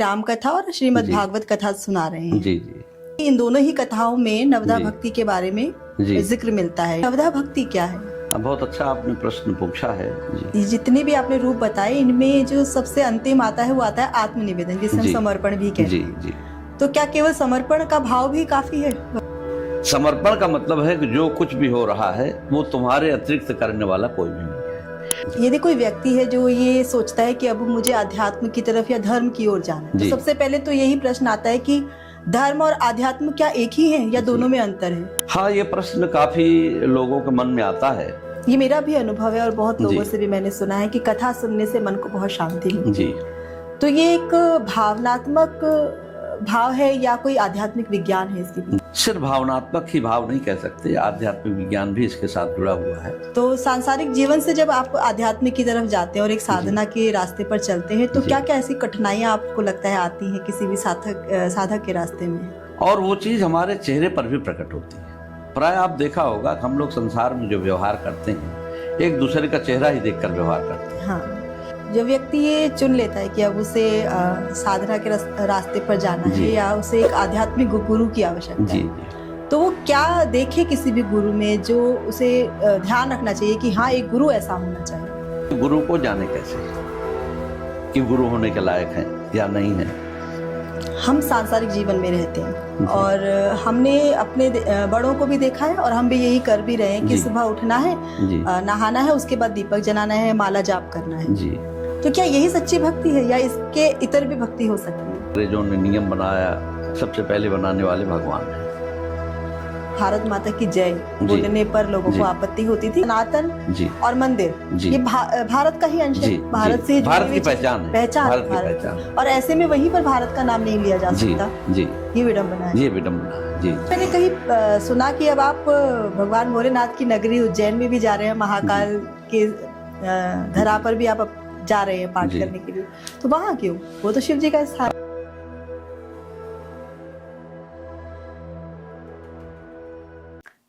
राम कथा और श्रीमद् जी। भागवत कथा सुना रहे हैं। जी जी इन दोनों ही कथाओं में नवदा जी। भक्ति के बारे में जी। जिक्र मिलता है। नवदा भक्ति क्या है? बहुत अच्छा आपने प्रश्न पूछा है। जी ये जितने भी आपने रूप बताए, इनमें जो सबसे अंतिम आता है वो आता है आत्मनिवेदन, जिसे हम जी। समर्पण भी कहते जी हैं। जी तो क्या केवल समर्पण का भाव भी काफी है? समर्पण का मतलब है कि जो कुछ भी हो रहा है वो तुम्हारे अतिरिक्त करने वाला कोई भी नहीं है। यदि कोई व्यक्ति है जो ये सोचता है कि अब मुझे अध्यात्म की तरफ या धर्म की ओर जाना है, तो जी। सबसे पहले तो यही प्रश्न आता है कि धर्म और आध्यात्म क्या एक ही है या दोनों में अंतर है? हाँ, ये प्रश्न काफी लोगों के मन में आता है। ये मेरा भी अनुभव है और बहुत लोगों जी। से भी मैंने सुना है कि कथा सुनने से मन को बहुत शांति मिलती जी है। तो ये एक भावनात्मक भाव है या कोई आध्यात्मिक विज्ञान है इसके पीछे? सिर्फ भावनात्मक ही भाव नहीं कह सकते, आध्यात्मिक विज्ञान भी इसके साथ जुड़ा हुआ है। तो सांसारिक जीवन से जब आप आध्यात्मिक की तरफ जाते हैं और एक साधना के रास्ते पर चलते हैं, तो जी। क्या क्या ऐसी कठिनाइयां आपको लगता है आती हैं किसी भी साधक के रास्ते में? और वो चीज हमारे चेहरे पर भी प्रकट होती है। प्राय आप देखा होगा, हम लोग संसार में जो व्यवहार करते हैं एक दूसरे का चेहरा ही देखकर व्यवहार करते हैं। हाँ, जब व्यक्ति ये चुन लेता है कि अब उसे साधना के रास्ते पर जाना है जी। या उसे एक आध्यात्मिक गुरु की आवश्यकता जी है, तो वो क्या देखे किसी भी गुरु में जो उसे ध्यान रखना चाहिए कि हाँ, एक गुरु ऐसा होना चाहिए? गुरु को जाने कैसे कि गुरु होने के लायक हैं या नहीं है। हम सांसारिक जीवन में रहते हैं जी। और हमने अपने बड़ों को भी देखा है और हम भी यही कर भी रहे हैं कि जी। सुबह उठना है, जी नहाना है, उसके बाद दीपक जलाना है, माला जाप करना है। जी। तो क्या यही सच्ची भक्ति है या इसके इतर भी भक्ति हो सकती है? अंग्रेजों ने नियम बनाया, सबसे पहले बनाने वाले भगवान हैं। भारत माता की जय बोलने पर लोगों जी। को आपत्ति होती थी। सनातन जी और मंदिर जी। ये भारत का ही अंश है, जी भारत से जुड़ी भारत हुई की चीज़- पहचान है। पहचान भारत की भारत पहचान है। और ऐसे में वहीं पर भारत का नाम नहीं लिया जा जी सकता। जी ये विडम्बना है। ये विडम्बना है। जी मैंने कहीं सुना कि अब आप भगवान भोलेनाथ की नगरी उज्जैन में भी जा रहे हैं, महाकाल के धरा पर भी आप जा रहे हैं पाठ जी। करने के लिए। तो वहाँ क्यों? वो तो शिव जी का स्थान।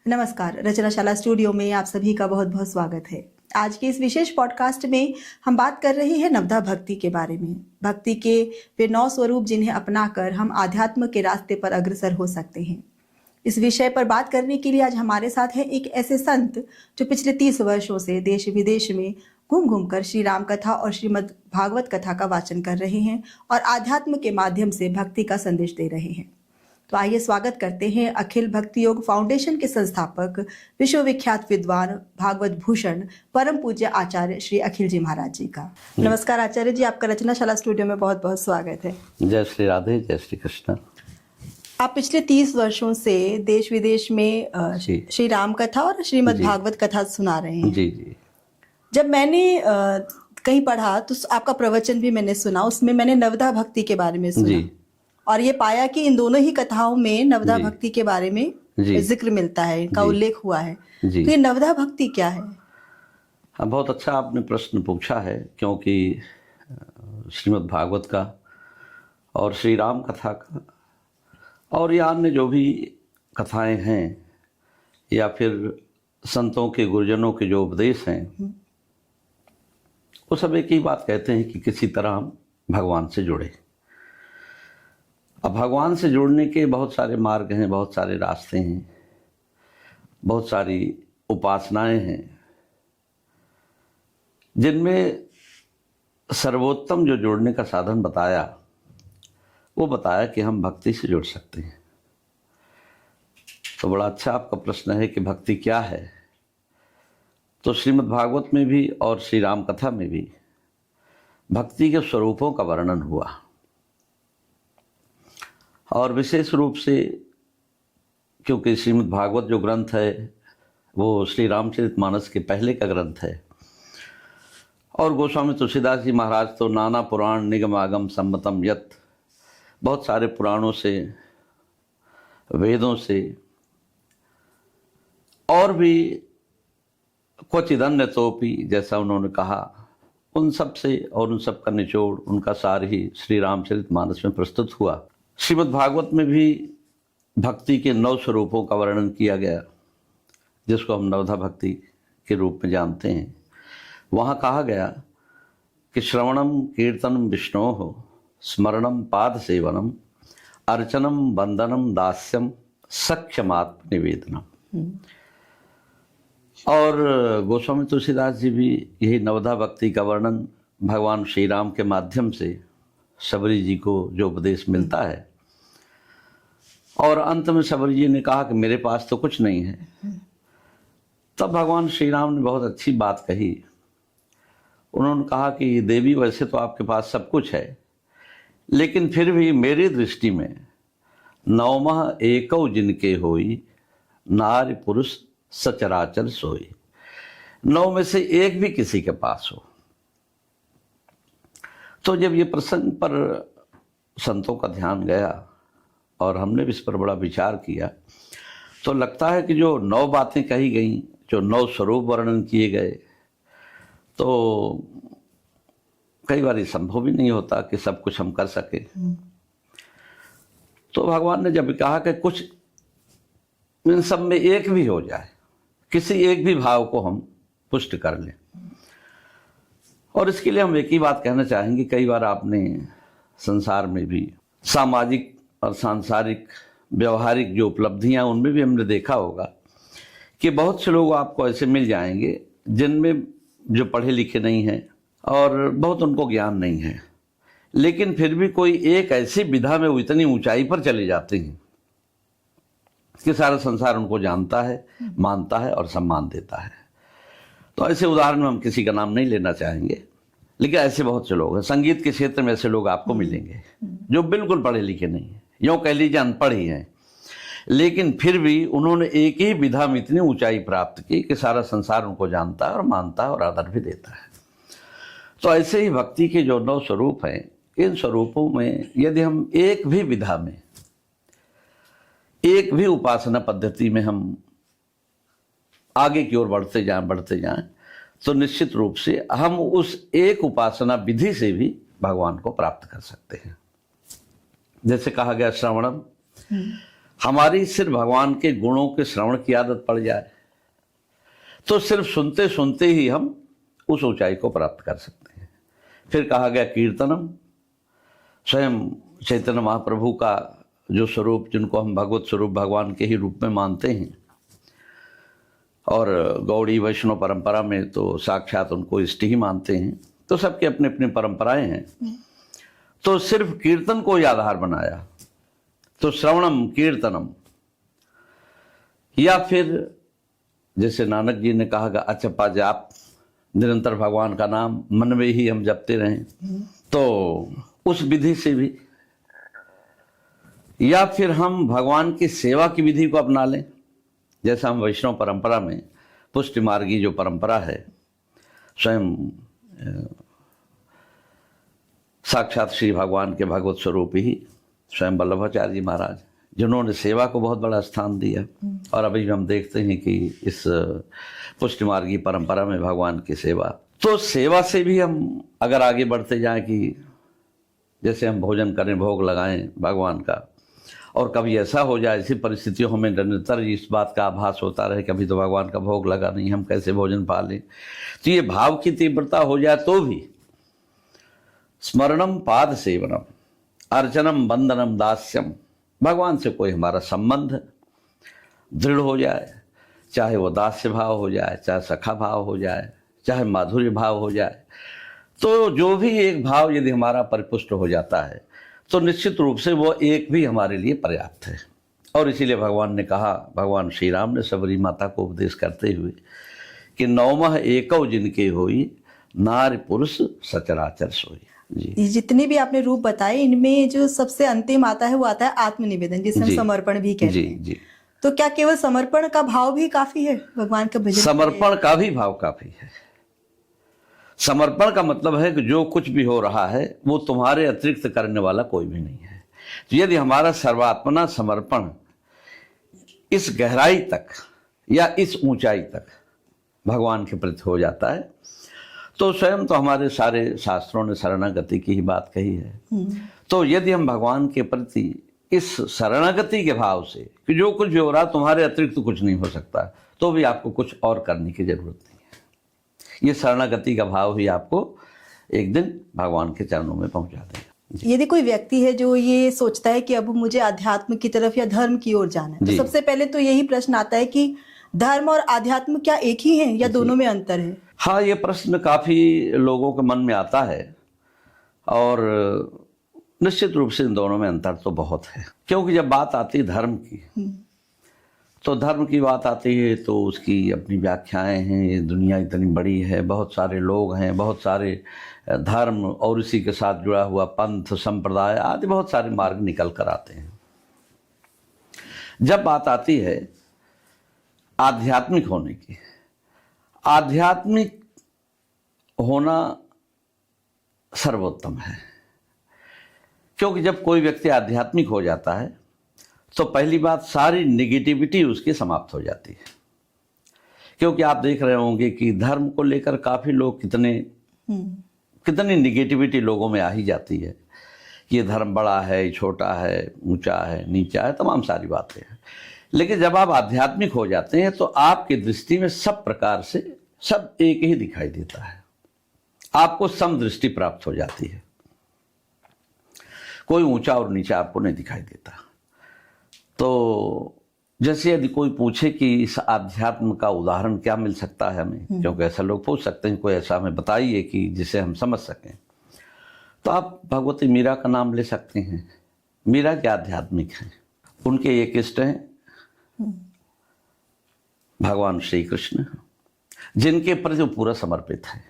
नमस्कार, रचनाशाला स्टूडियो में आप सभी का बहुत बहुत स्वागत है। आज के इस विशेष पॉडकास्ट में हम बात कर रहे हैं नवदा भक्ति के बारे में। भक्ति के वे 9 स्वरूप जिन्हें अपनाकर हम आध्यात्म के रास्ते पर अग्रसर हो सकते हैं। इस विषय पर बात करने के लिए आज हमारे साथ हैं एक ऐसे संत जो पिछले 30 वर्षों से देश विदेश में घूम घूम कर श्री राम कथा और श्रीमद् भागवत कथा का वाचन कर रहे हैं और आध्यात्म के माध्यम से भक्ति का संदेश दे रहे हैं। तो आइए स्वागत करते हैं अखिल भक्ति योग फाउंडेशन के संस्थापक, विश्वविख्यात विद्वान, भागवत भूषण, परम पूज्य आचार्य श्री अखिल जी महाराज जी का। नमस्कार आचार्य जी, आपका रचनाशाला स्टूडियो में बहुत बहुत स्वागत है। जय श्री राधे, जय श्री कृष्ण। आप पिछले 30 वर्षों से देश विदेश में जी। श्री राम कथा और श्रीमद् जी। भागवत कथा सुना रहे हैं। जी जी जब मैंने कहीं पढ़ा तो आपका प्रवचन भी मैंने सुना, उसमें मैंने नवदा भक्ति के बारे में सुना जी। और ये पाया कि इन दोनों ही कथाओं में नवदा जी। भक्ति के बारे में जी। जिक्र मिलता है, इनका जी। उल्लेख हुआ है। जी। तो ये नवदा भक्ति क्या है? हाँ, बहुत अच्छा आपने प्रश्न पूछा है, क्योंकि श्रीमद् भागवत का और श्री राम कथा का और या अन्य जो भी कथाएं हैं या फिर संतों के, गुरुजनों के जो उपदेश हैं, वो सब एक ही बात कहते हैं कि किसी तरह हम भगवान से जुड़े। अब भगवान से जुड़ने के बहुत सारे मार्ग हैं, बहुत सारे रास्ते हैं, बहुत सारी उपासनाएं हैं, जिनमें सर्वोत्तम जो जुड़ने का साधन बताया वो बताया कि हम भक्ति से जुड़ सकते हैं। तो बड़ा अच्छा आपका प्रश्न है कि भक्ति क्या है। तो श्रीमद् भागवत में भी और श्री राम कथा में भी भक्ति के स्वरूपों का वर्णन हुआ और विशेष रूप से क्योंकि श्रीमद् भागवत जो ग्रंथ है वो श्री रामचरितमानस के पहले का ग्रंथ है और गोस्वामी तुलसीदास जी महाराज तो नाना पुराण निगमागम सम्मतम यत, बहुत सारे पुराणों से, वेदों से और भी क्वचिदन्य तोपी, जैसा उन्होंने कहा, उन सब से और उन सब का निचोड़, उनका सार ही श्री रामचरितमानस में प्रस्तुत हुआ। श्रीमद् भागवत में भी भक्ति के 9 स्वरूपों का वर्णन किया गया, जिसको हम नवधा भक्ति के रूप में जानते हैं। वहाँ कहा गया कि श्रवणम कीर्तनम विष्णोः स्मरणम पाद सेवनम अर्चनम वंदनम दास्यम सख्यमात्म निवेदनम। और गोस्वामी तुलसीदास जी भी यही नवधा भक्ति का वर्णन भगवान श्री राम के माध्यम से शबरी जी को जो उपदेश मिलता है, और अंत में शबरी जी ने कहा कि मेरे पास तो कुछ नहीं है, तब भगवान श्री राम ने बहुत अच्छी बात कही। उन्होंने कहा कि देवी वैसे तो आपके पास सब कुछ है, लेकिन फिर भी मेरी दृष्टि में नवमः एकौ जिनके होई नारी पुरुष सचराचर सोई। 9 में से एक भी किसी के पास हो। तो जब ये प्रसंग पर संतों का ध्यान गया और हमने भी इस पर बड़ा विचार किया, तो लगता है कि जो 9 बातें कही गई, जो 9 स्वरूप वर्णन किए गए, तो कई बार संभव भी नहीं होता कि सब कुछ हम कर सके। तो भगवान ने जब कहा कि कुछ इन सब में एक भी हो जाए, किसी एक भी भाव को हम पुष्ट कर लें, और इसके लिए हम एक ही बात कहना चाहेंगे। कई बार आपने संसार में भी सामाजिक और सांसारिक व्यवहारिक जो उपलब्धियां, उनमें भी हमने देखा होगा कि बहुत से लोग आपको ऐसे मिल जाएंगे जिनमें जो पढ़े लिखे नहीं हैं और बहुत उनको ज्ञान नहीं है, लेकिन फिर भी कोई एक ऐसी विधा में वो इतनी ऊंचाई पर चले जाते हैं कि सारा संसार उनको जानता है, मानता है और सम्मान देता है। तो ऐसे उदाहरण में हम किसी का नाम नहीं लेना चाहेंगे, लेकिन ऐसे बहुत से लोग हैं। संगीत के क्षेत्र में ऐसे लोग आपको मिलेंगे जो बिल्कुल पढ़े लिखे नहीं हैं, यूँ कह लीजिए अनपढ़ ही हैं, लेकिन फिर भी उन्होंने एक ही विधा में इतनी ऊंचाई प्राप्त की कि सारा संसार उनको जानता है और मानता है और आदर भी देता है। तो ऐसे ही भक्ति के जो 9 स्वरूप हैं, इन स्वरूपों में यदि हम एक भी विधा में, एक भी उपासना पद्धति में हम आगे की ओर बढ़ते जाएं, तो निश्चित रूप से हम उस एक उपासना विधि से भी भगवान को प्राप्त कर सकते हैं। जैसे कहा गया श्रवणम, हमारी सिर्फ भगवान के गुणों के श्रवण की आदत पड़ जाए तो सिर्फ सुनते सुनते ही हम उस ऊंचाई को प्राप्त कर सकते हैं। फिर कहा गया कीर्तनम, स्वयं चैतन्य महाप्रभु का जो स्वरूप, जिनको हम भगवत स्वरूप भगवान के ही रूप में मानते हैं, और गौड़ी वैष्णव परंपरा में तो साक्षात उनको इष्ट ही मानते हैं, तो सबके अपने अपने परंपराएं हैं। तो सिर्फ कीर्तन को ही आधार बनाया, तो श्रवणम कीर्तनम, या फिर जैसे नानक जी ने कहा कि अचपा जाप, निरंतर भगवान का नाम मन में ही हम जपते रहें, तो उस विधि से भी, या फिर हम भगवान की सेवा की विधि को अपना लें। जैसा हम वैष्णव परंपरा में पुष्टि मार्गी जो परंपरा है, स्वयं साक्षात श्री भगवान के भगवत स्वरूप ही स्वयं वल्लभाचार्य जी महाराज, जिन्होंने सेवा को बहुत बड़ा स्थान दिया, और अभी हम देखते हैं कि इस पुष्टि मार्गी परंपरा में भगवान की सेवा, तो सेवा से भी हम अगर आगे बढ़ते जाएं कि जैसे हम भोजन करें, भोग लगाएं भगवान का, और कभी ऐसा हो जाए, ऐसी परिस्थितियों हमें निरंतर इस बात का आभास होता रहे कि अभी तो भगवान का भोग लगा नहीं, हम कैसे भोजन पा लें, तो ये भाव की तीव्रता हो जाए तो भी स्मरणम पाद सेवनम अर्चनम वंदनम दास्यम, भगवान से कोई हमारा संबंध दृढ़ हो जाए, चाहे वो दास्य भाव हो जाए, चाहे सखा भाव हो जाए, चाहे माधुर्य भाव हो जाए, तो जो भी एक भाव यदि हमारा परिपुष्ट हो जाता है तो निश्चित रूप से वो एक भी हमारे लिए पर्याप्त है। और इसीलिए भगवान ने कहा, भगवान श्री राम ने सबरी माता को उपदेश करते हुए कि 9मः एकौ जिनके होई नारी पुरुष सचराचर सोई। जी, जितने भी आपने रूप बताए, इनमें जो सबसे अंतिम आता है वो आता है आत्मनिवेदन, जिसे हम समर्पण भी कहते हैं। जी। तो क्या केवल समर्पण का भाव भी काफी है भगवान का भजन? समर्पण का भी भाव काफी है। समर्पण का मतलब है कि जो कुछ भी हो रहा है वो तुम्हारे अतिरिक्त करने वाला कोई भी नहीं है। तो यदि हमारा सर्वात्मना समर्पण इस गहराई तक या इस ऊंचाई तक भगवान के प्रति हो जाता है, तो स्वयं तो हमारे सारे शास्त्रों ने शरणागति की ही बात कही है। तो यदि हम भगवान के प्रति इस शरणागति के भाव से कि जो कुछ भी हो रहा तुम्हारे अतिरिक्त कुछ नहीं हो सकता, तो भी आपको कुछ और करने की जरूरत नहीं है। ये शरणागति का भाव ही आपको एक दिन भगवान के चरणों में पहुंचा देगा। यदि कोई व्यक्ति है जो ये सोचता है कि अब मुझे अध्यात्म की तरफ या धर्म की ओर जाना है, तो जी। सबसे पहले तो यही प्रश्न आता है कि धर्म और अध्यात्म क्या एक ही हैं या दोनों में अंतर है? हाँ, ये प्रश्न काफी लोगों के मन में आता है और निश्चित रूप से इन दोनों में अंतर तो बहुत है, क्योंकि जब बात आती है धर्म की, तो धर्म की बात आती है तो उसकी अपनी व्याख्याएं हैं। ये दुनिया इतनी बड़ी है, बहुत सारे लोग हैं, बहुत सारे धर्म और इसी के साथ जुड़ा हुआ पंथ, संप्रदाय आदि बहुत सारे मार्ग निकल कर आते हैं। जब बात आती है आध्यात्मिक होने की, आध्यात्मिक होना सर्वोत्तम है, क्योंकि जब कोई व्यक्ति आध्यात्मिक हो जाता है तो पहली बात, सारी नेगेटिविटी उसकी समाप्त हो जाती है। क्योंकि आप देख रहे होंगे कि धर्म को लेकर काफी लोग कितनी नेगेटिविटी लोगों में आ ही जाती है। ये धर्म बड़ा है, छोटा है, ऊंचा है, नीचा है, तमाम सारी बातें हैं। लेकिन जब आप आध्यात्मिक हो जाते हैं तो आपकी दृष्टि में सब प्रकार से सब एक ही दिखाई देता है, आपको समदृष्टि प्राप्त हो जाती है, कोई ऊंचा और नीचा आपको नहीं दिखाई देता। तो जैसे यदि कोई पूछे कि इस आध्यात्म का उदाहरण क्या मिल सकता है हमें, क्योंकि ऐसा लोग पूछ सकते हैं, कोई ऐसा हमें बताइए कि जिसे हम समझ सकें, तो आप भगवती मीरा का नाम ले सकते हैं। मीरा के आध्यात्मिक हैं, उनके एक इष्ट हैं भगवान श्री कृष्ण, जिनके प्रति वो पूरा समर्पित है।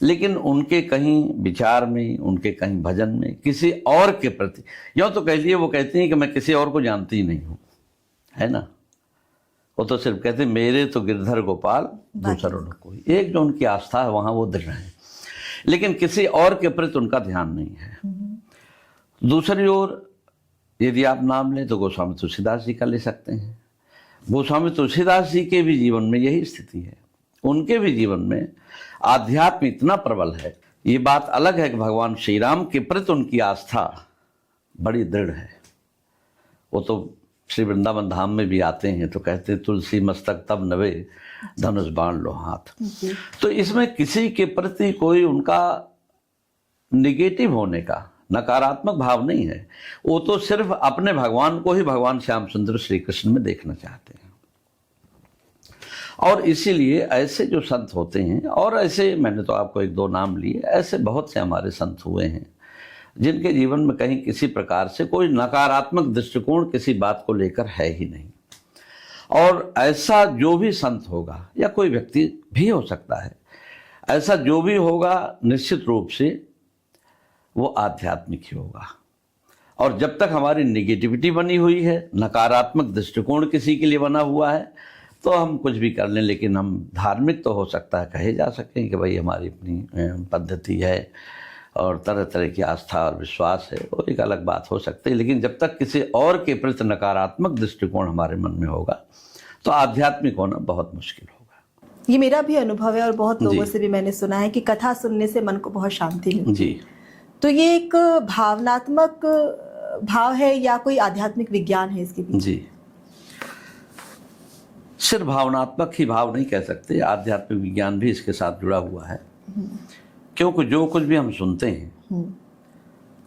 लेकिन उनके कहीं विचार में, उनके कहीं भजन में किसी और के प्रति, यूँ तो कह लिए वो कहती हैं कि मैं किसी और को जानती ही नहीं हूँ, है ना। वो तो सिर्फ कहते हैं मेरे तो गिरधर गोपाल दूसरों ने कोई। एक जो उनकी आस्था है वहाँ वो दृढ़ है, लेकिन किसी और के प्रति उनका ध्यान नहीं है। दूसरी ओर यदि आप नाम लें तो गोस्वामी तुलसीदास जी का ले सकते हैं। गोस्वामी तुलसीदास जी के भी जीवन में यही स्थिति है। उनके भी जीवन में आध्यात्म इतना प्रबल है। ये बात अलग है कि भगवान श्री राम के प्रति उनकी आस्था बड़ी दृढ़ है। वो तो श्री वृंदावन धाम में भी आते हैं तो कहते हैं तुलसी मस्तक तब नवे धनुष बाण लो हाथ। तो इसमें किसी के प्रति कोई उनका निगेटिव होने का, नकारात्मक भाव नहीं है। वो तो सिर्फ अपने भगवान को ही भगवान श्याम सुंदर श्री कृष्ण में देखना चाहते हैं। और इसीलिए ऐसे जो संत होते हैं, और ऐसे मैंने तो आपको एक दो नाम लिए, ऐसे बहुत से हमारे संत हुए हैं जिनके जीवन में कहीं किसी प्रकार से कोई नकारात्मक दृष्टिकोण किसी बात को लेकर है ही नहीं। और ऐसा जो भी संत होगा, या कोई व्यक्ति भी हो सकता है, ऐसा जो भी होगा निश्चित रूप से वो आध्यात्मिक ही होगा। और जब तक हमारी नेगेटिविटी बनी हुई है, नकारात्मक दृष्टिकोण किसी के लिए बना हुआ है, तो हम कुछ भी कर लें। लेकिन हम धार्मिक तो हो सकता है, कहे जा सकें कि भाई हमारी अपनी पद्धति है और तरह तरह की आस्था और विश्वास है, वो एक अलग बात हो सकती है। लेकिन जब तक किसी और के प्रति नकारात्मक दृष्टिकोण हमारे मन में होगा तो आध्यात्मिक होना बहुत मुश्किल होगा। ये मेरा भी अनुभव है और बहुत लोगों से भी मैंने सुना है कि कथा सुनने से मन को बहुत शांति मिलती है। जी। तो ये एक भावनात्मक भाव है या कोई आध्यात्मिक विज्ञान है इसके पीछे? जी, सिर्फ भावनात्मक ही भाव नहीं कह सकते, आध्यात्मिक विज्ञान भी इसके साथ जुड़ा हुआ है। क्योंकि जो कुछ भी हम सुनते हैं,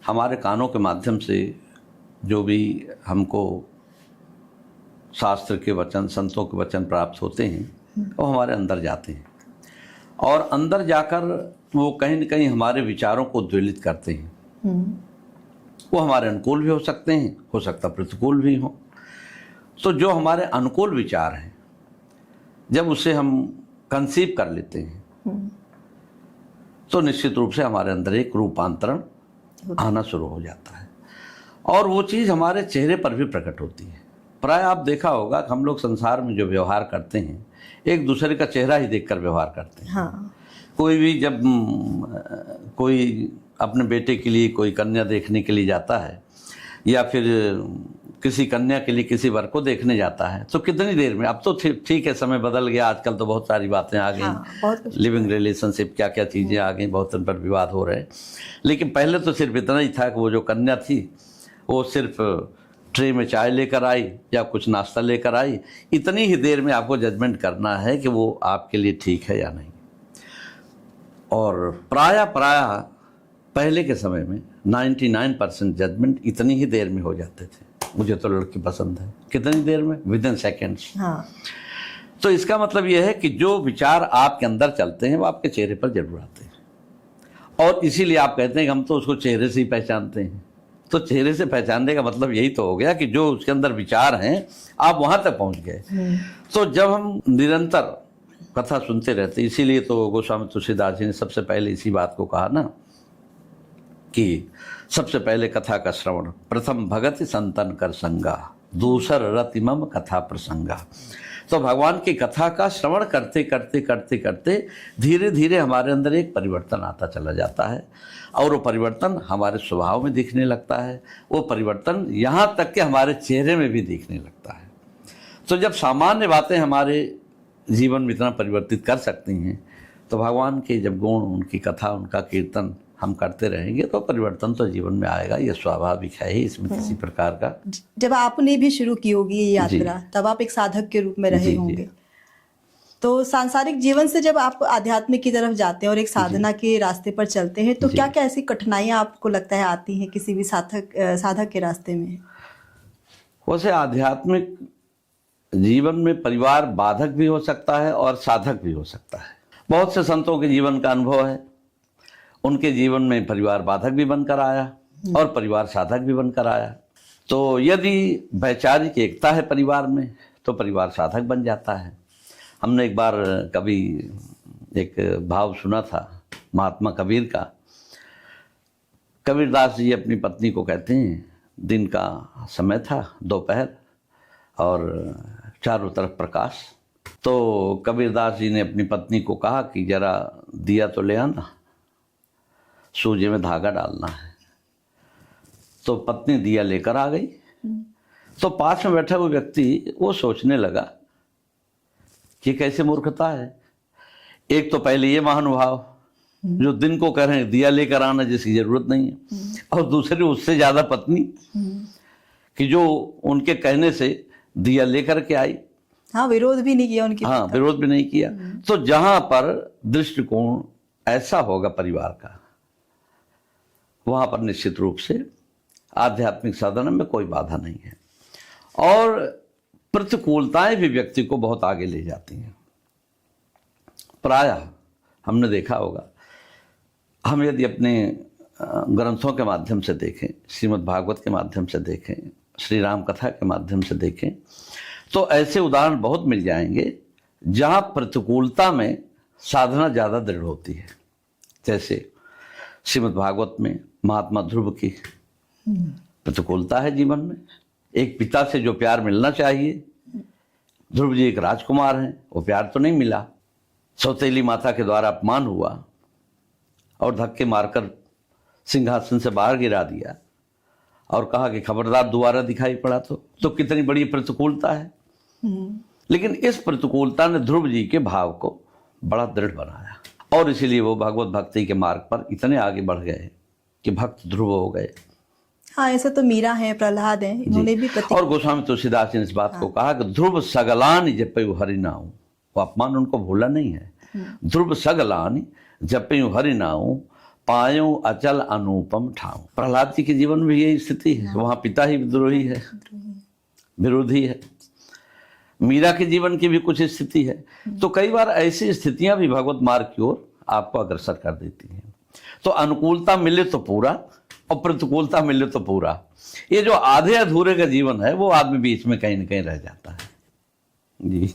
हमारे कानों के माध्यम से जो भी हमको शास्त्र के वचन, संतों के वचन प्राप्त होते हैं, वो हमारे अंदर जाते हैं और अंदर जाकर वो कहीं न कहीं हमारे विचारों को उद्वेलित करते हैं। वो हमारे अनुकूल भी हो सकते हैं, हो सकता प्रतिकूल भी हो। तो जो हमारे अनुकूल विचार हैं, जब उसे हम कंसीव कर लेते हैं तो निश्चित रूप से हमारे अंदर एक रूपांतरण आना शुरू हो जाता है और वो चीज़ हमारे चेहरे पर भी प्रकट होती है। प्राय आप देखा होगा कि हम लोग संसार में जो व्यवहार करते हैं, एक दूसरे का चेहरा ही देखकर व्यवहार करते हैं। हाँ। कोई भी जब कोई अपने बेटे के लिए कोई कन्या देखने के लिए जाता है या फिर किसी कन्या के लिए किसी वर को देखने जाता है, तो कितनी देर में, अब तो ठीक है समय बदल गया, आजकल तो बहुत सारी बातें आ गई। हाँ, लिविंग रिलेशनशिप, क्या क्या चीज़ें आ गई, बहुत उन पर विवाद हो रहे हैं। लेकिन पहले तो सिर्फ इतना ही था कि वो जो कन्या थी वो सिर्फ ट्रे में चाय लेकर आई या कुछ नाश्ता लेकर आई, इतनी ही देर में आपको जजमेंट करना है कि वो आपके लिए ठीक है या नहीं। और प्राय पहले के समय में 99% जजमेंट इतनी ही देर में हो जाते थे, मुझे तो लड़की पसंद है, कितनी देर में, विद इन सेकेंड्स। हाँ। तो इसका मतलब यह है कि जो विचार आपके अंदर चलते हैं वो आपके चेहरे पर जरूर आते हैं, और इसीलिए आप कहते हैं कि हम तो उसको चेहरे से ही पहचानते हैं। तो चेहरे से पहचानने का मतलब यही तो हो गया कि जो उसके अंदर विचार हैं आप वहां तक पहुंच गए। तो जब हम निरंतर कथा सुनते रहते, इसीलिए तो गोस्वामी तुलसीदास जी ने सबसे पहले इसी बात को कहा ना कि सबसे पहले कथा का श्रवण, प्रथम भगति संतन कर संगा, दूसर रतिमम कथा प्रसंगा। तो भगवान की कथा का श्रवण करते करते करते करते धीरे धीरे हमारे अंदर एक परिवर्तन आता चला जाता है, और वो परिवर्तन हमारे स्वभाव में दिखने लगता है, वो परिवर्तन यहाँ तक कि हमारे चेहरे में भी दिखने लगता है। तो जब सामान्य बातें हमारे जीवन में इतना परिवर्तित कर सकती हैं, तो भगवान के जब गुण, उनकी कथा, उनका कीर्तन हम करते रहेंगे तो परिवर्तन तो जीवन में आएगा, ये स्वाभाविक है ही, इसमें किसी प्रकार का। जब आपने भी शुरू की होगी ये यात्रा, तब आप एक साधक के रूप में रहे होंगे। तो सांसारिक जीवन से जब आप आध्यात्मिक की तरफ जाते हैं और एक साधना के रास्ते पर चलते हैं, तो क्या क्या ऐसी कठिनाइयां आपको लगता है आती हैं किसी भी साधक के रास्ते में? वैसे आध्यात्मिक जीवन में परिवार बाधक भी हो सकता है और साधक भी हो सकता है। बहुत से संतों के जीवन का अनुभव है, उनके जीवन में परिवार बाधक भी बनकर आया और परिवार साधक भी बनकर आया। तो यदि वैचारिक एकता है परिवार में तो परिवार साधक बन जाता है। हमने एक बार कभी एक भाव सुना था महात्मा कबीर का। कबीरदास जी अपनी पत्नी को कहते हैं, दिन का समय था, दोपहर, और चारों तरफ प्रकाश। तो कबीरदास जी ने अपनी पत्नी को कहा कि जरा दिया तो ले आना, सूजे में धागा डालना है। तो पत्नी दिया लेकर आ गई। तो पास में बैठा हुआ व्यक्ति वो सोचने लगा कि कैसे मूर्खता है। एक तो पहले ये महानुभाव जो दिन को कह रहे हैं दिया लेकर आना जिसकी जरूरत नहीं है, और दूसरी उससे ज्यादा पत्नी कि जो उनके कहने से दिया लेकर के आई। हाँ, विरोध भी नहीं किया उनकी। हाँ, विरोध भी नहीं किया। तो जहां पर दृष्टिकोण ऐसा होगा परिवार का, वहां पर निश्चित रूप से आध्यात्मिक साधना में कोई बाधा नहीं है। और प्रतिकूलताएं भी व्यक्ति को बहुत आगे ले जाती हैं। प्रायः हमने देखा होगा, हम यदि अपने ग्रंथों के माध्यम से देखें, श्रीमद् भागवत के माध्यम से देखें, श्री राम कथा के माध्यम से देखें, तो ऐसे उदाहरण बहुत मिल जाएंगे जहां प्रतिकूलता में साधना ज़्यादा दृढ़ होती है। जैसे श्रीमद् भागवत में महात्मा ध्रुव की प्रतिकूलता है जीवन में। एक पिता से जो प्यार मिलना चाहिए, ध्रुव जी एक राजकुमार हैं, वो प्यार तो नहीं मिला। सौतेली माता के द्वारा अपमान हुआ और धक्के मारकर सिंहासन से बाहर गिरा दिया और कहा कि खबरदार दोबारा दिखाई पड़ा तो कितनी बड़ी प्रतिकूलता है। लेकिन इस प्रतिकूलता ने ध्रुव जी के भाव को बड़ा दृढ़ बनाया, और इसीलिए वो भगवत भक्ति के मार्ग पर इतने आगे बढ़ गए कि भक्त ध्रुव हो गए। हाँ, ऐसे तो मीरा है, प्रहलाद है, इन्होंने भी और गोस्वामी तुलसीदास जी ने इस बात को कहा कि ध्रुव सगलान जपयु हरि नाम। वो अपमान उनको भूला नहीं है। ध्रुव सगलान जपयु हरि नाम, पायो अचल अनुपम ठाव। प्रहलाद जी के जीवन में यही स्थिति है, वहां पिता ही विद्रोही है, विरोधी है। मीरा के जीवन की भी कुछ स्थिति है। तो कई बार ऐसी स्थितियां भी भगवत मार्ग की ओर आपको अग्रसर कर देती हैं। तो अनुकूलता मिले तो पूरा और प्रतिकूलता मिले तो पूरा, ये जो आधे अधूरे का जीवन है वो आदमी बीच में कहीं न कहीं रह जाता है। जी,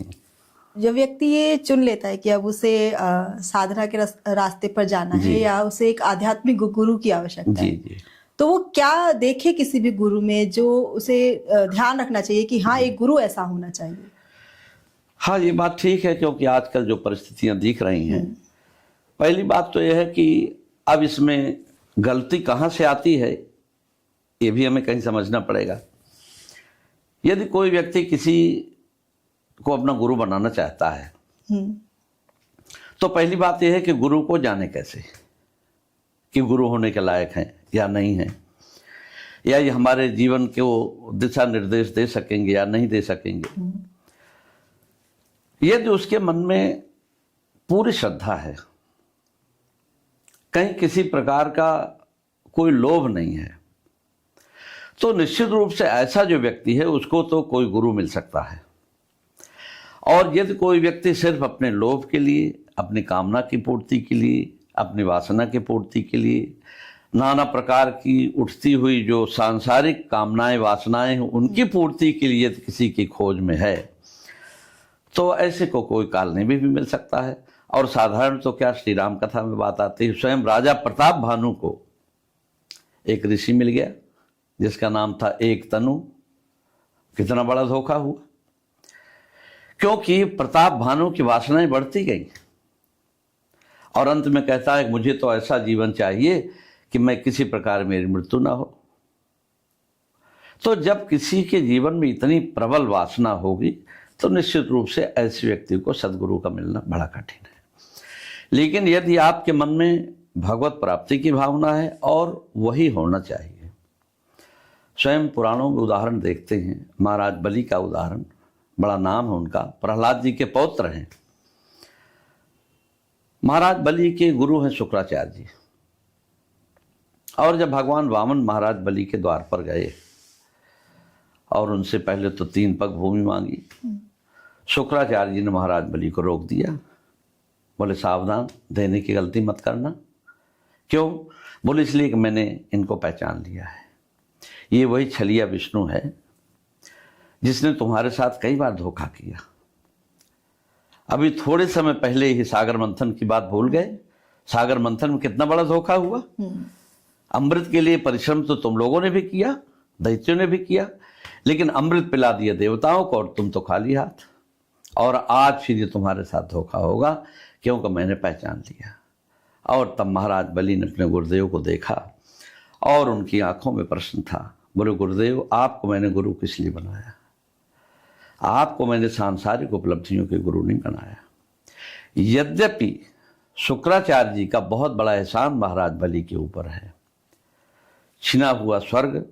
जब व्यक्ति ये चुन लेता है कि अब उसे साधना के रास्ते पर जाना है या उसे एक आध्यात्मिक गुरु की आवश्यकता है, जी। तो वो क्या देखे किसी भी गुरु में जो उसे ध्यान रखना चाहिए कि हाँ, एक गुरु ऐसा होना चाहिए? हाँ, ये बात ठीक है, क्योंकि आजकल जो परिस्थितियां दिख रही हैं, पहली बात तो यह है कि अब इसमें गलती कहाँ से आती है ये भी हमें कहीं समझना पड़ेगा। यदि कोई व्यक्ति किसी को अपना गुरु बनाना चाहता है तो पहली बात यह है कि गुरु को जाने कैसे, कि गुरु होने के लायक हैं या नहीं हैं, या ये हमारे जीवन के वो दिशा निर्देश दे सकेंगे या नहीं दे सकेंगे। यदि उसके मन में पूरी श्रद्धा है, कहीं किसी प्रकार का कोई लोभ नहीं है, तो निश्चित रूप से ऐसा जो व्यक्ति है उसको तो कोई गुरु मिल सकता है। और यदि कोई व्यक्ति सिर्फ अपने लोभ के लिए, अपनी कामना की पूर्ति के लिए, अपनी वासना की पूर्ति के लिए, नाना प्रकार की उठती हुई जो सांसारिक कामनाएं वासनाएं हैं उनकी पूर्ति के लिए यदि किसी की खोज में है, तो ऐसे को कोई काल में भी मिल सकता है। और साधारण तो क्या, श्री राम कथा में बात आती है, स्वयं राजा प्रताप भानु को एक ऋषि मिल गया जिसका नाम था एक तनु। कितना बड़ा धोखा हुआ, क्योंकि प्रताप भानु की वासनाएं बढ़ती गई और अंत में कहता है मुझे तो ऐसा जीवन चाहिए कि मैं किसी प्रकार मेरी मृत्यु ना हो। तो जब किसी के जीवन में इतनी प्रबल वासना होगी तो निश्चित रूप से ऐसे व्यक्ति को सद्गुरु का मिलना बड़ा कठिन है। लेकिन यदि आपके मन में भगवत प्राप्ति की भावना है, और वही होना चाहिए। स्वयं पुराणों में उदाहरण देखते हैं, महाराज बलि का उदाहरण, बड़ा नाम है उनका, प्रहलाद जी के पौत्र हैं। महाराज बलि के गुरु हैं शुक्राचार्य जी। और जब भगवान वामन महाराज बलि के द्वार पर गए और उनसे पहले तो 3 पग भूमि मांगी, शुक्राचार्य जी ने महाराज बलि को रोक दिया। बोले सावधान, देने की गलती मत करना। क्यों? बोले इसलिए कि मैंने इनको पहचान लिया है, ये वही छलिया विष्णु है जिसने तुम्हारे साथ कई बार धोखा किया। अभी थोड़े समय पहले ही सागर मंथन की बात भूल गए। सागर मंथन में कितना बड़ा धोखा हुआ। अमृत के लिए परिश्रम तो तुम लोगों ने भी किया, दैत्यों ने भी किया, लेकिन अमृत पिला दिया देवताओं को और तुम तो खाली हाथ। और आज फिर ये तुम्हारे साथ धोखा होगा, क्योंकि मैंने पहचान लिया। और तब महाराज बलि ने अपने गुरुदेव को देखा और उनकी आंखों में प्रश्न था। बोले गुरुदेव, आपको मैंने गुरु किस लिए बनाया? आपको मैंने सांसारिक उपलब्धियों के गुरु नहीं बनाया। यद्यपि शुक्राचार्य जी का बहुत बड़ा एहसान महाराज बलि के ऊपर है। छिना हुआ स्वर्ग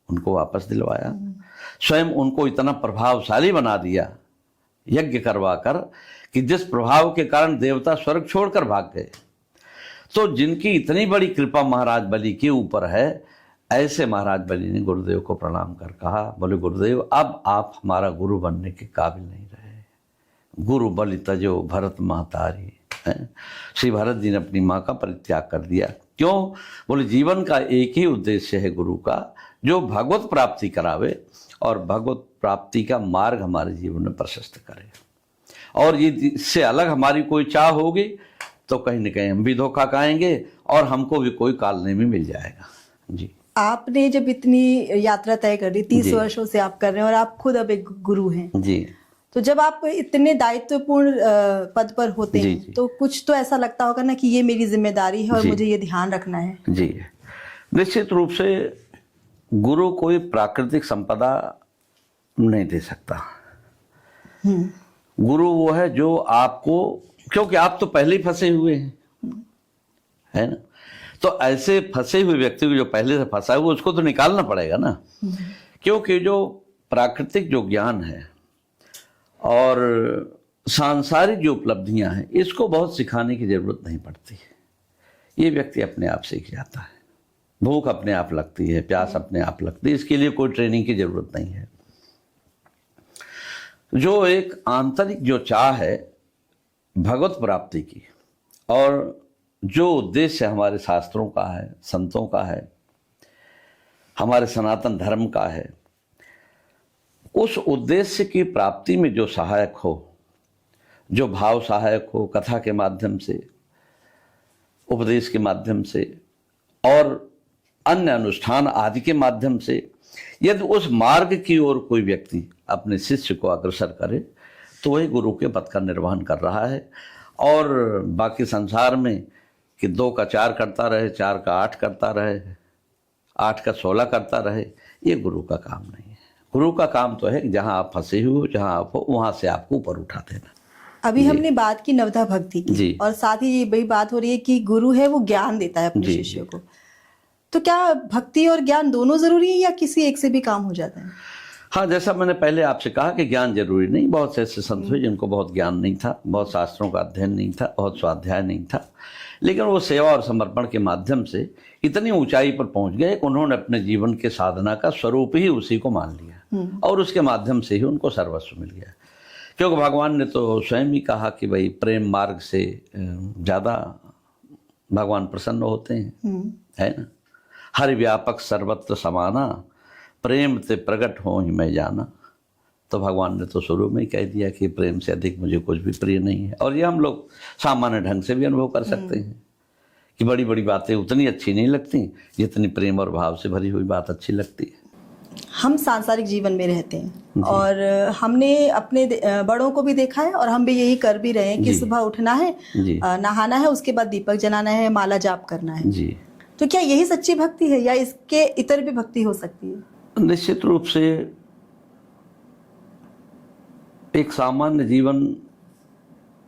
उनको वापस दिलवाया, स्वयं उनको इतना प्रभावशाली बना दिया यज्ञ करवा कर कि जिस प्रभाव के कारण देवता स्वर्ग छोड़कर भाग गए। तो जिनकी इतनी बड़ी कृपा महाराज बलि के ऊपर है, ऐसे महाराज बलि ने गुरुदेव को प्रणाम कर कहा, बोले गुरुदेव, अब आप हमारा गुरु बनने के काबिल नहीं रहे। गुरु बलि तजो भरत महतारी। श्री भरत जी ने अपनी माँ का परित्याग कर दिया। क्यों? बोले जीवन का एक ही उद्देश्य है गुरु का, जो भगवत प्राप्ति करावे और भगवत प्राप्ति का मार्ग हमारे जीवन में प्रशस्त करे। और ये इससे अलग हमारी कोई चाह होगी तो कहीं न कहीं हम भी धोखा खाएंगे और हमको भी कोई कालने में मिल जाएगा। जी, आपने जब इतनी यात्रा तय कर ली, 30 वर्षों से आप कर रहे हैं और आप खुद अब एक गुरु हैं जी, तो जब आप इतने दायित्वपूर्ण पद पर होते जी, हैं जी। तो कुछ तो ऐसा लगता होगा ना कि ये मेरी जिम्मेदारी है और जी। मुझे ये ध्यान रखना है। जी, निश्चित रूप से गुरु कोई प्राकृतिक संपदा नहीं दे सकता। गुरु वो है जो आपको, क्योंकि आप तो पहले ही फंसे हुए हैं, है ना, तो ऐसे फंसे हुए व्यक्ति को जो पहले से फंसा है वो उसको तो निकालना पड़ेगा ना। क्योंकि जो प्राकृतिक जो ज्ञान है और सांसारिक जो उपलब्धियां हैं, इसको बहुत सिखाने की जरूरत नहीं पड़ती। ये व्यक्ति अपने आप सीख जाता है। भूख अपने आप लगती है, प्यास अपने आप लगती है, इसके लिए कोई ट्रेनिंग की जरूरत नहीं है। जो एक आंतरिक जो चाह है भगवत प्राप्ति की, और जो उद्देश्य हमारे शास्त्रों का है, संतों का है, हमारे सनातन धर्म का है, उस उद्देश्य की प्राप्ति में जो सहायक हो, जो भाव सहायक हो, कथा के माध्यम से, उपदेश के माध्यम से और अन्य अनुष्ठान आदि के माध्यम से, यदि उस मार्ग की ओर कोई व्यक्ति अपने शिष्य को अग्रसर करे तो वही गुरु के पद का निर्वहन कर रहा है। और बाकी संसार में कि 2 का 4 करता रहे, 4 का 8 करता रहे, 8 का 16 करता रहे, ये गुरु का काम नहीं है। गुरु का काम तो है कि जहाँ आप फंसे हुए हो, जहाँ आप हो, वहाँ से आपको ऊपर उठा देना। अभी हमने बात की नवधा भक्ति जी। की, और साथ ही ये भी बात हो रही है कि गुरु है वो ज्ञान देता है अपने जी, शिष्यों को। तो क्या भक्ति और ज्ञान दोनों जरूरी है या किसी एक से भी काम हो जाता है? हाँ, जैसा मैंने पहले आपसे कहा कि ज्ञान जरूरी नहीं। बहुत से ऐसे संत हुए जिनको बहुत ज्ञान नहीं था, बहुत शास्त्रों का अध्ययन नहीं था, बहुत स्वाध्याय नहीं था, लेकिन वो सेवा और समर्पण के माध्यम से इतनी ऊंचाई पर पहुंच गए कि उन्होंने अपने जीवन के साधना का स्वरूप ही उसी को मान लिया और उसके माध्यम से ही उनको सर्वस्व मिल गया। क्योंकि भगवान ने तो स्वयं ही कहा कि भाई प्रेम मार्ग से ज़्यादा भगवान प्रसन्न होते हैं, है ना। हर व्यापक सर्वत्र समाना, प्रेम ते प्रकट हो ही मैं जाना। तो भगवान ने तो शुरू में ही कह दिया कि प्रेम से अधिक मुझे कुछ भी प्रिय नहीं है। और ये हम लोग सामान्य ढंग से भी अनुभव कर सकते हैं कि बड़ी बड़ी बातें उतनी अच्छी नहीं लगती जितनी प्रेम और भाव से भरी हुई बात अच्छी लगती है। हम सांसारिक जीवन में रहते हैं और हमने अपने बड़ों को भी देखा है और हम भी यही कर भी रहे हैं कि सुबह उठना है, नहाना है, उसके बाद दीपक जलाना है, माला जाप करना है जी। तो क्या यही सच्ची भक्ति है या इसके इतर भी भक्ति हो सकती है? निश्चित रूप से एक सामान्य जीवन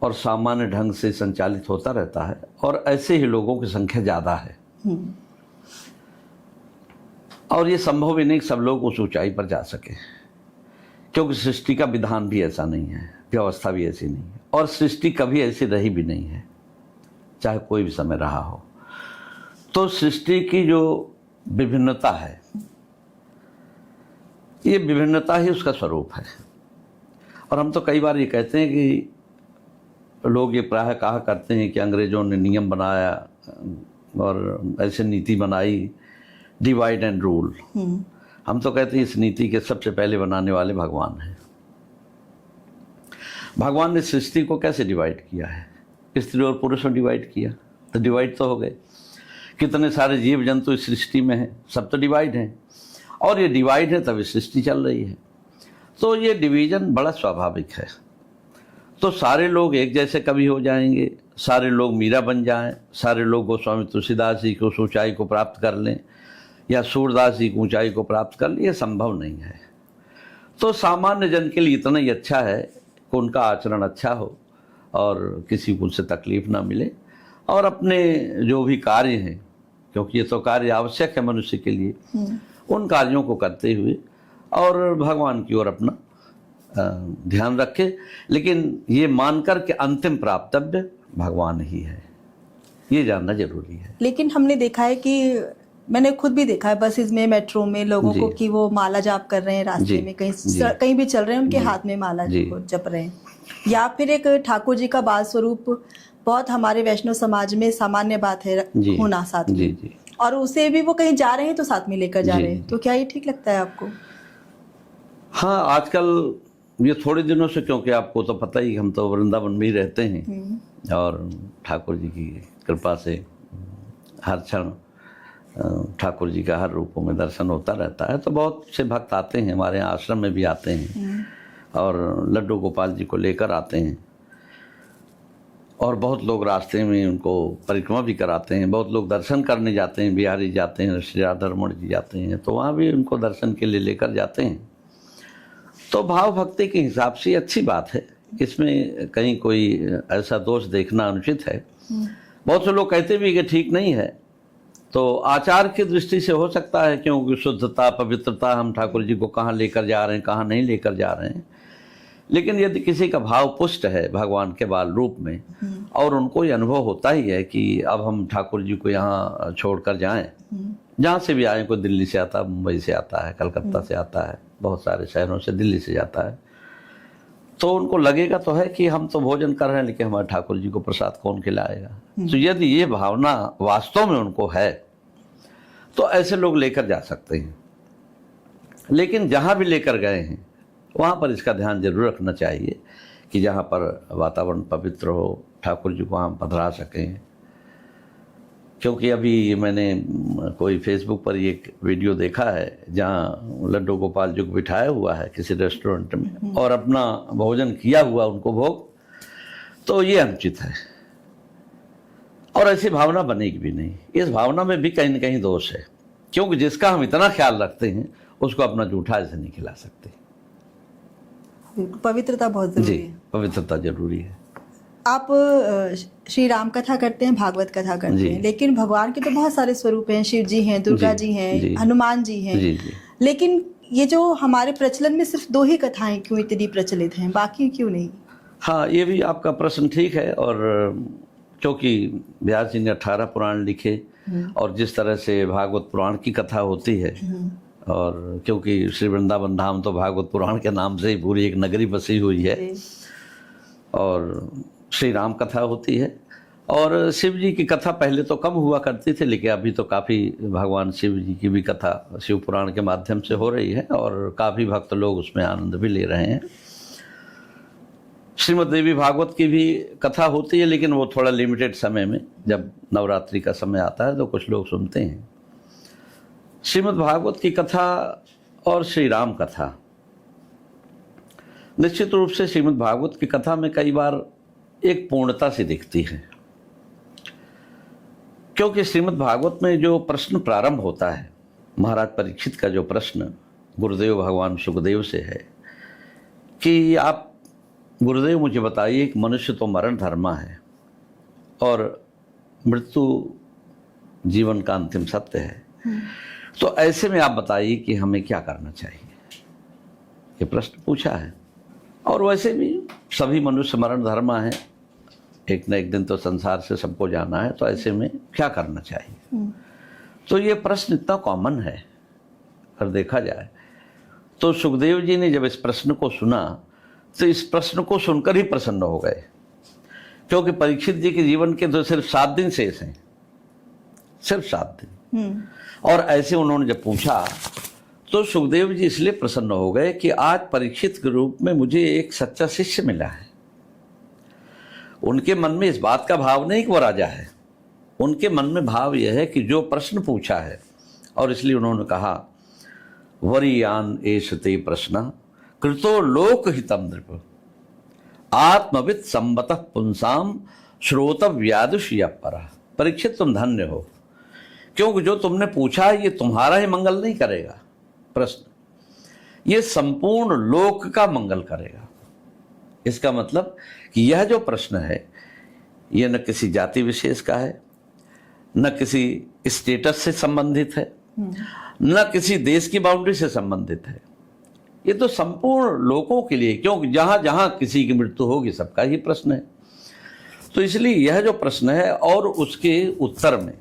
और सामान्य ढंग से संचालित होता रहता है और ऐसे ही लोगों की संख्या ज़्यादा है और ये संभव भी नहीं कि सब लोग उस ऊंचाई पर जा सके, क्योंकि सृष्टि का विधान भी ऐसा नहीं है, व्यवस्था भी ऐसी नहीं है और सृष्टि कभी ऐसी रही भी नहीं है, चाहे कोई भी समय रहा हो। तो सृष्टि की जो विभिन्नता है, ये विभिन्नता ही उसका स्वरूप है। और हम तो कई बार ये कहते हैं कि लोग ये प्रायः कहा करते हैं कि अंग्रेज़ों ने नियम बनाया और ऐसे नीति बनाई, डिवाइड एंड रूल। हम तो कहते हैं इस नीति के सबसे पहले बनाने वाले भगवान हैं। भगवान ने सृष्टि को कैसे डिवाइड किया है? स्त्री और पुरुष में डिवाइड किया, तो डिवाइड तो हो गए। कितने सारे जीव जंतु इस सृष्टि में हैं, सब तो डिवाइड हैं और ये डिवाइड है तभी सृष्टि चल रही है। तो ये डिवीज़न बड़ा स्वाभाविक है। तो सारे लोग एक जैसे कभी हो जाएंगे, सारे लोग मीरा बन जाएं, सारे लोग गोस्वामी तुलसीदास जी की उस ऊंचाई को प्राप्त कर लें या सूरदास जी की ऊंचाई को प्राप्त कर लें, ये संभव नहीं है। तो सामान्य जन के लिए इतना ही अच्छा है कि उनका आचरण अच्छा हो और किसी को उनसे तकलीफ ना मिले और अपने जो भी कार्य हैं, क्योंकि ये तो कार्य आवश्यक है मनुष्य के लिए, उन कार्यों को करते हुए और भगवान की ओर अपना ध्यान रखे, लेकिन ये मानकर के अंतिम प्राप्तव्य भगवान ही है, ये जानना जरूरी है। लेकिन हमने देखा है कि मैंने खुद भी देखा है बसेस में, मेट्रो में लोगों को कि वो माला जाप कर रहे हैं रास्ते में, कहीं भी चल रहे हैं उनके हाथ में माला जप रहे हैं। या फिर एक ठाकुर जी का बाल स्वरूप, बहुत हमारे वैष्णव समाज में सामान्य बात है होना साथ में, और उसे भी वो कहीं जा रहे हैं तो साथ में लेकर जा रहे हैं। तो क्या ये ठीक लगता है आपको? हाँ, आजकल ये थोड़े दिनों से, क्योंकि आपको तो पता ही हम तो वृंदावन में ही रहते हैं और ठाकुर जी की कृपा से हर क्षण ठाकुर जी का हर रूपों में दर्शन होता रहता है। तो बहुत से भक्त आते हैं, हमारे यहाँ आश्रम में भी आते हैं और लड्डू गोपाल जी को लेकर आते हैं और बहुत लोग रास्ते में उनको परिक्रमा भी कराते हैं। बहुत लोग दर्शन करने जाते हैं, बिहारी जाते हैं, श्री राधारमण जी जाते हैं, तो वहाँ भी उनको दर्शन के लिए लेकर जाते हैं। तो भाव भक्ति के हिसाब से अच्छी बात है, इसमें कहीं कोई ऐसा दोष देखना अनुचित है। बहुत से लोग कहते भी कि ठीक नहीं है, तो आचार की दृष्टि से हो सकता है, क्योंकि शुद्धता पवित्रता हम ठाकुर जी को कहाँ लेकर जा रहे हैं, कहाँ नहीं लेकर जा रहे हैं। लेकिन यदि किसी का भाव पुष्ट है भगवान के बाल रूप में और उनको ये अनुभव होता ही है कि अब हम ठाकुर जी को यहाँ छोड़कर जाएं, जहाँ से भी आए, कोई दिल्ली से आता है, मुंबई से आता है, कलकत्ता से आता है, बहुत सारे शहरों से, दिल्ली से जाता है, तो उनको लगेगा तो है कि हम तो भोजन कर रहे हैं लेकिन हमारे ठाकुर जी को प्रसाद कौन खिलाएगा। तो यदि ये भावना वास्तव में उनको है तो ऐसे लोग लेकर जा सकते हैं। लेकिन जहाँ भी लेकर गए हैं वहाँ पर इसका ध्यान जरूर रखना चाहिए कि जहाँ पर वातावरण पवित्र हो, ठाकुर जी को हम पधरा सकें। क्योंकि अभी मैंने कोई फेसबुक पर एक वीडियो देखा है जहाँ लड्डू गोपाल जी को बिठाया हुआ है किसी रेस्टोरेंट में और अपना भोजन किया हुआ उनको भोग, तो ये अनुचित है और ऐसी भावना बनेगी भी नहीं। इस भावना में भी कहीं न कहीं दोष है, क्योंकि जिसका हम इतना ख्याल रखते हैं उसको अपना जूठा ऐसे नहीं खिला सकते। पवित्रता बहुत जरूरी है। पवित्रता जरूरी है। आप श्री राम कथा करते हैं, भागवत कथा करते हैं, लेकिन भगवान के तो बहुत सारे स्वरूप हैं, शिव जी हैं, दुर्गा जी हैं, हनुमान जी हैं, लेकिन ये जो हमारे प्रचलन में सिर्फ 2 ही कथाएं क्यों इतनी प्रचलित हैं, बाकी क्यों नहीं? हाँ, ये भी आपका प्रश्न ठीक है। और क्योंकि व्यास जी ने 18 पुराण लिखे और जिस तरह से भागवत पुराण की कथा होती है, और क्योंकि श्री वृंदावन धाम तो भागवत पुराण के नाम से ही पूरी एक नगरी बसी हुई है, और श्री राम कथा होती है, और शिव जी की कथा पहले तो कम हुआ करती थी, लेकिन अभी तो काफ़ी भगवान शिव जी की भी कथा शिव पुराण के माध्यम से हो रही है, और काफ़ी भक्त लोग उसमें आनंद भी ले रहे हैं। श्रीमद् देवी भागवत की भी कथा होती है, लेकिन वो थोड़ा लिमिटेड समय में, जब नवरात्रि का समय आता है तो कुछ लोग सुनते हैं। श्रीमद् भागवत की कथा और श्री राम कथा, निश्चित रूप से श्रीमद् भागवत की कथा में कई बार एक पूर्णता सी दिखती है, क्योंकि श्रीमद् भागवत में जो प्रश्न प्रारंभ होता है, महाराज परीक्षित का जो प्रश्न गुरुदेव भगवान सुखदेव से है कि आप गुरुदेव मुझे बताइए कि मनुष्य तो मरण धर्मा है और मृत्यु जीवन का अंतिम सत्य है, तो ऐसे में आप बताइए कि हमें क्या करना चाहिए। ये प्रश्न पूछा है, और वैसे भी सभी मनुष्य मरण धर्मा है, एक न एक दिन तो संसार से सबको जाना है, तो ऐसे में क्या करना चाहिए। तो ये प्रश्न इतना कॉमन है, अगर देखा जाए तो सुखदेव जी ने जब इस प्रश्न को सुना तो इस प्रश्न को सुनकर ही प्रसन्न हो गए, क्योंकि परीक्षित जी के जीवन के तो सिर्फ 7 दिन शेष हैं, सिर्फ 7 दिन। और ऐसे उन्होंने जब पूछा तो सुखदेव जी इसलिए प्रसन्न हो गए कि आज परीक्षित के रूप में मुझे एक सच्चा शिष्य मिला है। उनके मन में इस बात का भाव नहीं कि वो राजा है, उनके मन में भाव यह है कि जो प्रश्न पूछा है, और इसलिए उन्होंने कहा वरीयान एष ते प्रश्न कृतो लोकहितम नृप आत्मविद संबतः पुंसाम श्रोतव्यादुष्य परा। परीक्षित तुम धन्य हो, क्योंकि जो तुमने पूछा है ये तुम्हारा ही मंगल नहीं करेगा प्रश्न, ये संपूर्ण लोक का मंगल करेगा। इसका मतलब कि यह जो प्रश्न है यह न किसी जाति विशेष का है, न किसी स्टेटस से संबंधित है, न किसी देश की बाउंड्री से संबंधित है, ये तो संपूर्ण लोगों के लिए, क्योंकि जहां जहां किसी की मृत्यु होगी सबका ही प्रश्न है। तो इसलिए यह जो प्रश्न है, और उसके उत्तर में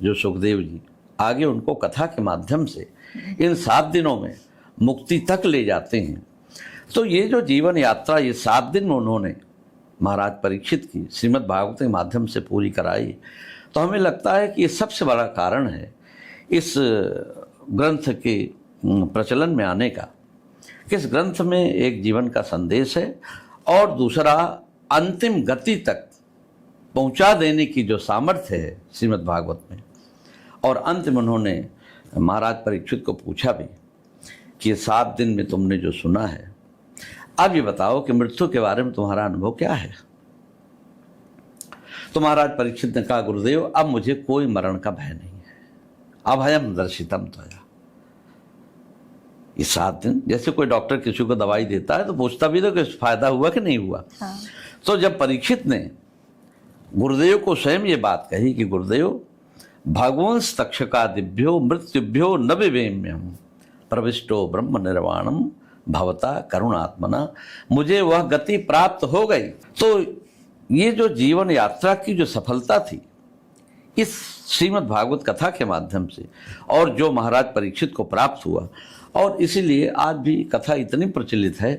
जो सुखदेव जी आगे उनको कथा के माध्यम से इन 7 दिनों में मुक्ति तक ले जाते हैं। तो ये जो जीवन यात्रा ये 7 दिन में उन्होंने महाराज परीक्षित की श्रीमद् भागवत के माध्यम से पूरी कराई, तो हमें लगता है कि ये सबसे बड़ा कारण है इस ग्रंथ के प्रचलन में आने का। किस ग्रंथ में एक जीवन का संदेश है, और दूसरा अंतिम गति तक पहुंचा देने की जो सामर्थ्य है श्रीमद् भागवत में। और अंत में उन्होंने महाराज परीक्षित को पूछा भी कि ये 7 दिन में तुमने जो सुना है, अब ये बताओ कि मृत्यु के बारे में तुम्हारा अनुभव क्या है। तो महाराज परीक्षित ने कहा गुरुदेव अब मुझे कोई मरण का भय नहीं है, अभयम दर्शितम त्वया। ये 7 दिन, जैसे कोई डॉक्टर किसी को दवाई देता है तो पूछता भी तो कि फायदा हुआ कि नहीं हुआ। हाँ। तो जब परीक्षित ने गुरुदेव को स्वयं ये बात कही कि गुरुदेव भगवंस तक्षकादिभ्यो मृत्युभ्यो न विवेम्यहम प्रविष्टो ब्रह्म निर्वाणम भवता करुणात्मना, मुझे वह गति प्राप्त हो गई। तो ये जो जीवन यात्रा की जो सफलता थी इस श्रीमद् भागवत कथा के माध्यम से, और जो महाराज परीक्षित को प्राप्त हुआ, और इसीलिए आज भी कथा इतनी प्रचलित है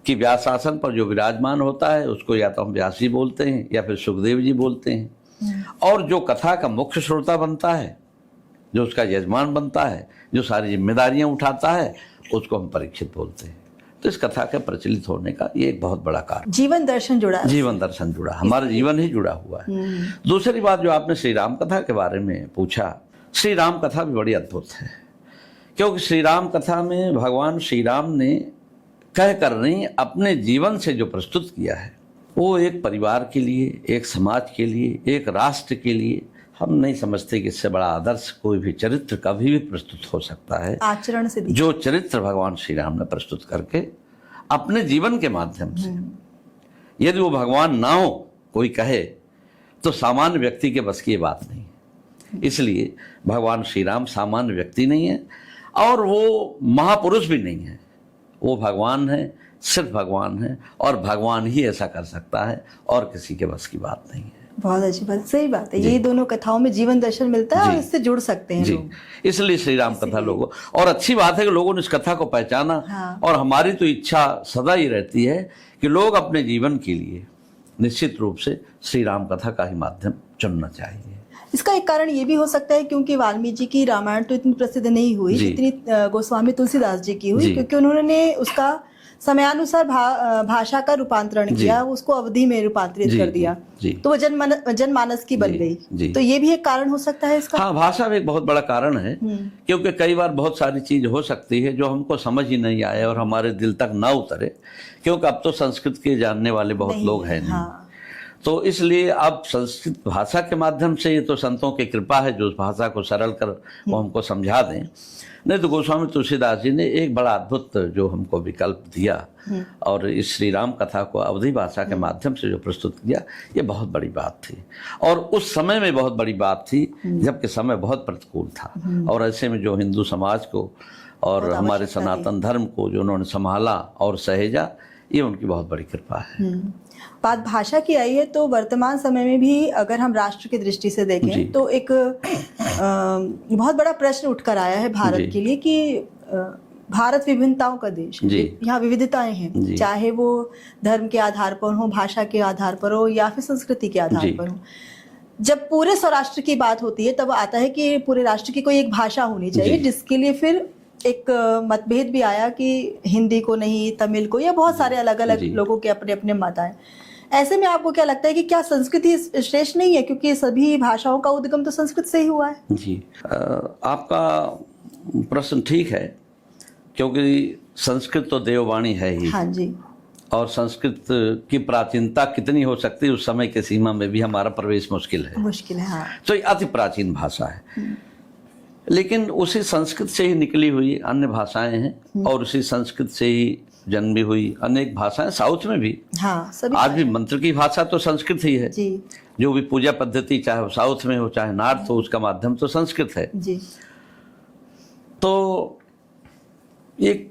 कि व्यासासन पर जो विराजमान होता है उसको या तो हम व्यास जी बोलते हैं या फिर सुखदेव जी बोलते हैं, और जो कथा का मुख्य श्रोता बनता है, जो उसका यजमान बनता है, जो सारी जिम्मेदारियां उठाता है, उसको हम परीक्षित बोलते हैं। तो इस कथा के प्रचलित होने का ये एक बहुत बड़ा कारण, जीवन दर्शन जुड़ा है। जीवन दर्शन जुड़ा, हमारा जीवन ही जुड़ा हुआ है। दूसरी बात जो आपने श्री राम कथा के बारे में पूछा, श्री राम कथा भी बड़ी अद्भुत है, क्योंकि श्री राम कथा में भगवान श्री राम ने कह कर नहीं अपने जीवन से जो प्रस्तुत किया है, वो एक परिवार के लिए, एक समाज के लिए, एक राष्ट्र के लिए, हम नहीं समझते कि इससे बड़ा आदर्श कोई भी चरित्र कभी भी प्रस्तुत हो सकता है। आचरण से जो चरित्र भगवान श्री राम ने प्रस्तुत करके अपने जीवन के माध्यम से, यदि वो भगवान ना हो कोई कहे तो सामान्य व्यक्ति के बस की ये बात नहीं है। इसलिए भगवान श्री राम सामान्य व्यक्ति नहीं है, और वो महापुरुष भी नहीं है, वो भगवान है, सिर्फ भगवान है, और भगवान ही ऐसा कर सकता है, और किसी के बस की बात नहीं है। बहुत अच्छी बात, सही बात है। यही दोनों कथाओं में जीवन दर्शन मिलता है और इससे जुड़ सकते हैं जी लोग। इसलिए श्री राम कथा लोगों, और अच्छी बात है कि लोगों ने इस कथा को पहचाना। हाँ। और हमारी तो इच्छा सदा ही रहती है कि लोग अपने जीवन के लिए निश्चित रूप से श्री राम कथा का ही माध्यम चुनना चाहिए। इसका एक कारण ये भी हो सकता है क्योंकि वाल्मीकि जी की रामायण तो इतनी प्रसिद्ध नहीं हुई जितनी गोस्वामी तुलसीदास जी की हुई, क्योंकि उन्होंने उसका समयानुसार भाषा का रूपांतरण किया, उसको अवधि में रूपांतरित कर दिया, तो वो जनमानस की बन गई। तो ये भी एक कारण हो सकता है इसका। हाँ, भाषा भी एक बहुत बड़ा कारण है, क्योंकि कई बार बहुत सारी चीज हो सकती है जो हमको समझ ही नहीं आए और हमारे दिल तक ना उतरे, क्योंकि अब तो संस्कृत के जानने वाले बहुत लोग हैं नहीं। तो इसलिए अब संस्कृत भाषा के माध्यम से, ये तो संतों की कृपा है जो उस भाषा को सरल कर वो हमको समझा दें। नहीं तो गोस्वामी तुलसीदास जी ने एक बड़ा अद्भुत जो हमको विकल्प दिया और इस श्री राम कथा को अवधी भाषा के माध्यम से जो प्रस्तुत किया, ये बहुत बड़ी बात थी। और उस समय में बहुत बड़ी बात थी जबकि समय बहुत प्रतिकूल था, और ऐसे में जो हिंदू समाज को और हमारे सनातन धर्म को जो उन्होंने संभाला और सहेजा, ये उनकी बहुत बड़ी कृपा है। बात भाषा की आई है तो वर्तमान समय में भी अगर हम राष्ट्र की दृष्टि से देखें तो एक बहुत बड़ा प्रश्न उठकर आया है भारत के लिए कि भारत विभिन्नताओं का देश है, यहाँ विविधताएं हैं, चाहे वो धर्म के आधार पर हो, भाषा के आधार पर हो या फिर संस्कृति के आधार पर हो। जब पूरे स्वराष्ट्र की बात होती है तब आता है कि पूरे राष्ट्र की कोई एक भाषा होनी चाहिए, जिसके लिए फिर एक मतभेद भी आया कि हिंदी को नहीं, तमिल को, या बहुत सारे अलग अलग लोगों के अपने अपने मत आए। ऐसे में आपको क्या लगता है कि क्या संस्कृत ही श्रेष्ठ नहीं है, क्योंकि सभी भाषाओं का उद्गम तो संस्कृत से ही हुआ है? जी, आपका प्रश्न ठीक है, क्योंकि संस्कृत तो देववाणी है ही। हाँ जी। और संस्कृत की प्राचीनता कितनी हो सकती है उस समय के सीमा में भी हमारा प्रवेश मुश्किल है। हाँ। तो ये अति प्राचीन भाषा है, लेकिन उसी संस्कृत से ही निकली हुई अन्य भाषाएं हैं और उसी संस्कृत से ही जन्मी हुई अनेक भाषाएं साउथ में भी। हाँ, आज भी मंत्र की भाषा तो संस्कृत ही है जी। जो भी पूजा पद्धति चाहे वो साउथ में हो चाहे नॉर्थ हो, उसका माध्यम तो संस्कृत है जी। तो ये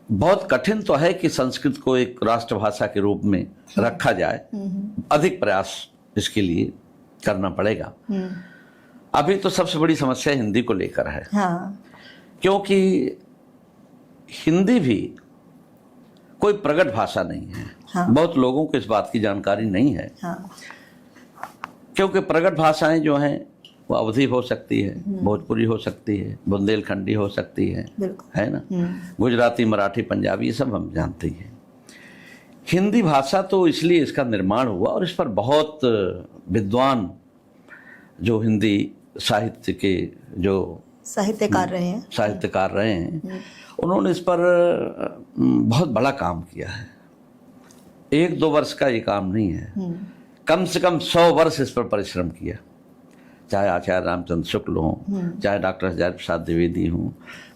बहुत कठिन तो है कि संस्कृत को एक राष्ट्रभाषा के रूप में रखा जाए, अधिक प्रयास इसके लिए करना पड़ेगा। अभी तो सबसे बड़ी समस्या हिंदी को लेकर है। हाँ। क्योंकि हिंदी भी कोई प्रगट भाषा नहीं है। हाँ। बहुत लोगों को इस बात की जानकारी नहीं है। हाँ। क्योंकि प्रगट भाषाएं जो हैं वो अवधी हो सकती है, भोजपुरी हो सकती है, बुंदेलखंडी हो सकती है ना, गुजराती, मराठी, पंजाबी, ये सब हम जानते हैं। हिंदी भाषा तो इसलिए इसका निर्माण हुआ और इस पर बहुत विद्वान जो हिंदी साहित्य के जो साहित्यकार रहे हैं उन्होंने इस पर बहुत बड़ा काम किया है। 1-2 वर्ष का ये काम नहीं है, कम से कम 100 वर्ष इस पर परिश्रम किया। चाहे आचार्य रामचंद्र शुक्ल हों, चाहे डॉक्टर हजारी प्रसाद द्विवेदी हों,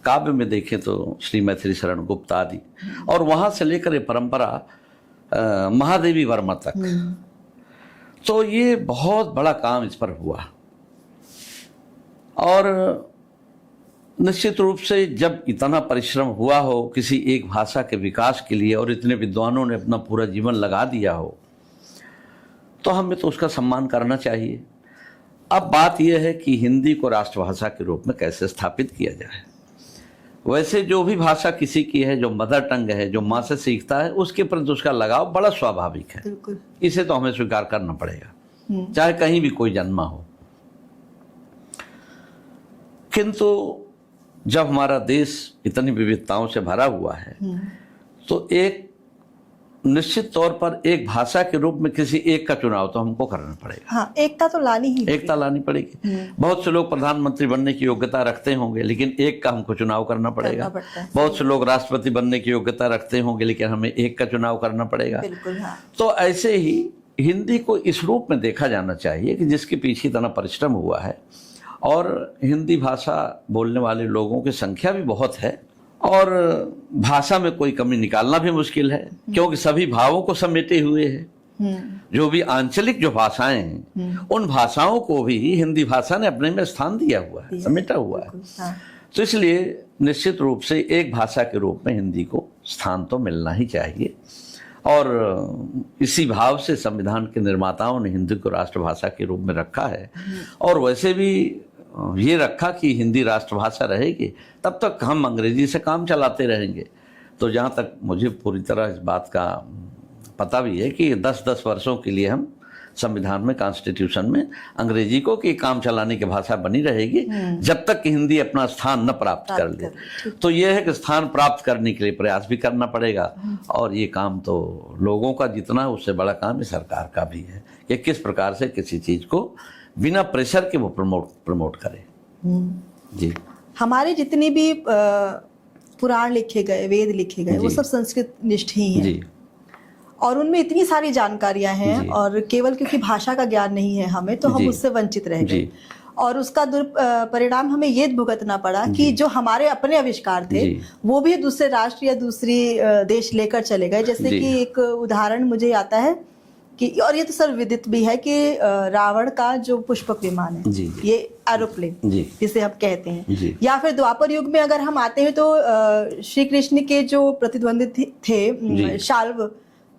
काव्य में देखें तो श्री मैथिली शरण गुप्त आदि, और वहाँ से लेकर ये परंपरा महादेवी वर्मा तक। तो ये बहुत बड़ा काम इस पर हुआ और निश्चित रूप से जब इतना परिश्रम हुआ हो किसी एक भाषा के विकास के लिए और इतने विद्वानों ने अपना पूरा जीवन लगा दिया हो तो हमें तो उसका सम्मान करना चाहिए। अब बात यह है कि हिंदी को राष्ट्रभाषा के रूप में कैसे स्थापित किया जाए। वैसे जो भी भाषा किसी की है, जो मदर टंग है, जो माँ से सीखता है, उसके प्रति उसका लगाव बड़ा स्वाभाविक है। इसे तो हमें स्वीकार करना पड़ेगा, चाहे कहीं भी कोई जन्मा हो। किंतु जब हमारा देश इतनी विविधताओं से भरा हुआ है तो एक निश्चित तौर पर एक भाषा के रूप में किसी एक का चुनाव तो हमको करना पड़ेगा। हाँ, एकता तो लानी पड़ेगी। बहुत से लोग प्रधानमंत्री बनने की योग्यता रखते होंगे लेकिन एक का हमको चुनाव करना पड़ेगा। बहुत से लोग राष्ट्रपति बनने की योग्यता रखते होंगे लेकिन हमें एक का चुनाव करना पड़ेगा। हाँ। तो ऐसे ही हिंदी को इस रूप में देखा जाना चाहिए कि जिसके पीछे इतना परिश्रम हुआ है और हिंदी भाषा बोलने वाले लोगों की संख्या भी बहुत है और भाषा में कोई कमी निकालना भी मुश्किल है क्योंकि सभी भावों को समेटे हुए है। जो भी आंचलिक जो भाषाएं हैं उन भाषाओं को भी हिंदी भाषा ने अपने में स्थान दिया हुआ है, समेटा हुआ है। तो इसलिए निश्चित रूप से एक भाषा के रूप में हिंदी को स्थान तो मिलना ही चाहिए और इसी भाव से संविधान के निर्माताओं ने हिंदी को राष्ट्रभाषा के रूप में रखा है। और वैसे भी ये रखा कि हिंदी राष्ट्रभाषा रहेगी, तब तक हम अंग्रेजी से काम चलाते रहेंगे। तो जहाँ तक मुझे पूरी तरह इस बात का पता भी है कि 10-10 वर्षों के लिए हम संविधान में, कॉन्स्टिट्यूशन में अंग्रेजी को कि काम चलाने की भाषा बनी रहेगी जब तक कि हिंदी अपना स्थान न प्राप्त कर ले। तो ये है कि स्थान प्राप्त करने के लिए प्रयास भी करना पड़ेगा, और ये काम तो लोगों का जितना है उससे बड़ा काम है सरकार का भी है कि किस प्रकार से किसी चीज को बिना प्रेशर के वो प्रमोट करे। जी, हमारे जितने भी पुराण लिखे गए, वेद लिखे गए, वो सब संस्कृत निष्ठ ही हैं। जी, और उनमें इतनी सारी जानकारियां हैं, और केवल क्योंकि भाषा का ज्ञान नहीं है हमें, तो हम उससे वंचित रह गए, और उसका परिणाम हमें ये भुगतना पड़ा कि जो हमारे अपने आविष्कार थे वो भी दूसरे राष्ट्र या दूसरी देश लेकर चले गए। जैसे कि एक उदाहरण मुझे आता है कि, और ये तो सर्वविदित भी है कि रावण का जो पुष्पक विमान है, ये एरोप्लेन जिसे हम कहते हैं, या फिर द्वापर युग में अगर हम आते हैं तो श्री कृष्ण के जो प्रतिद्वंदी थे शाल्व,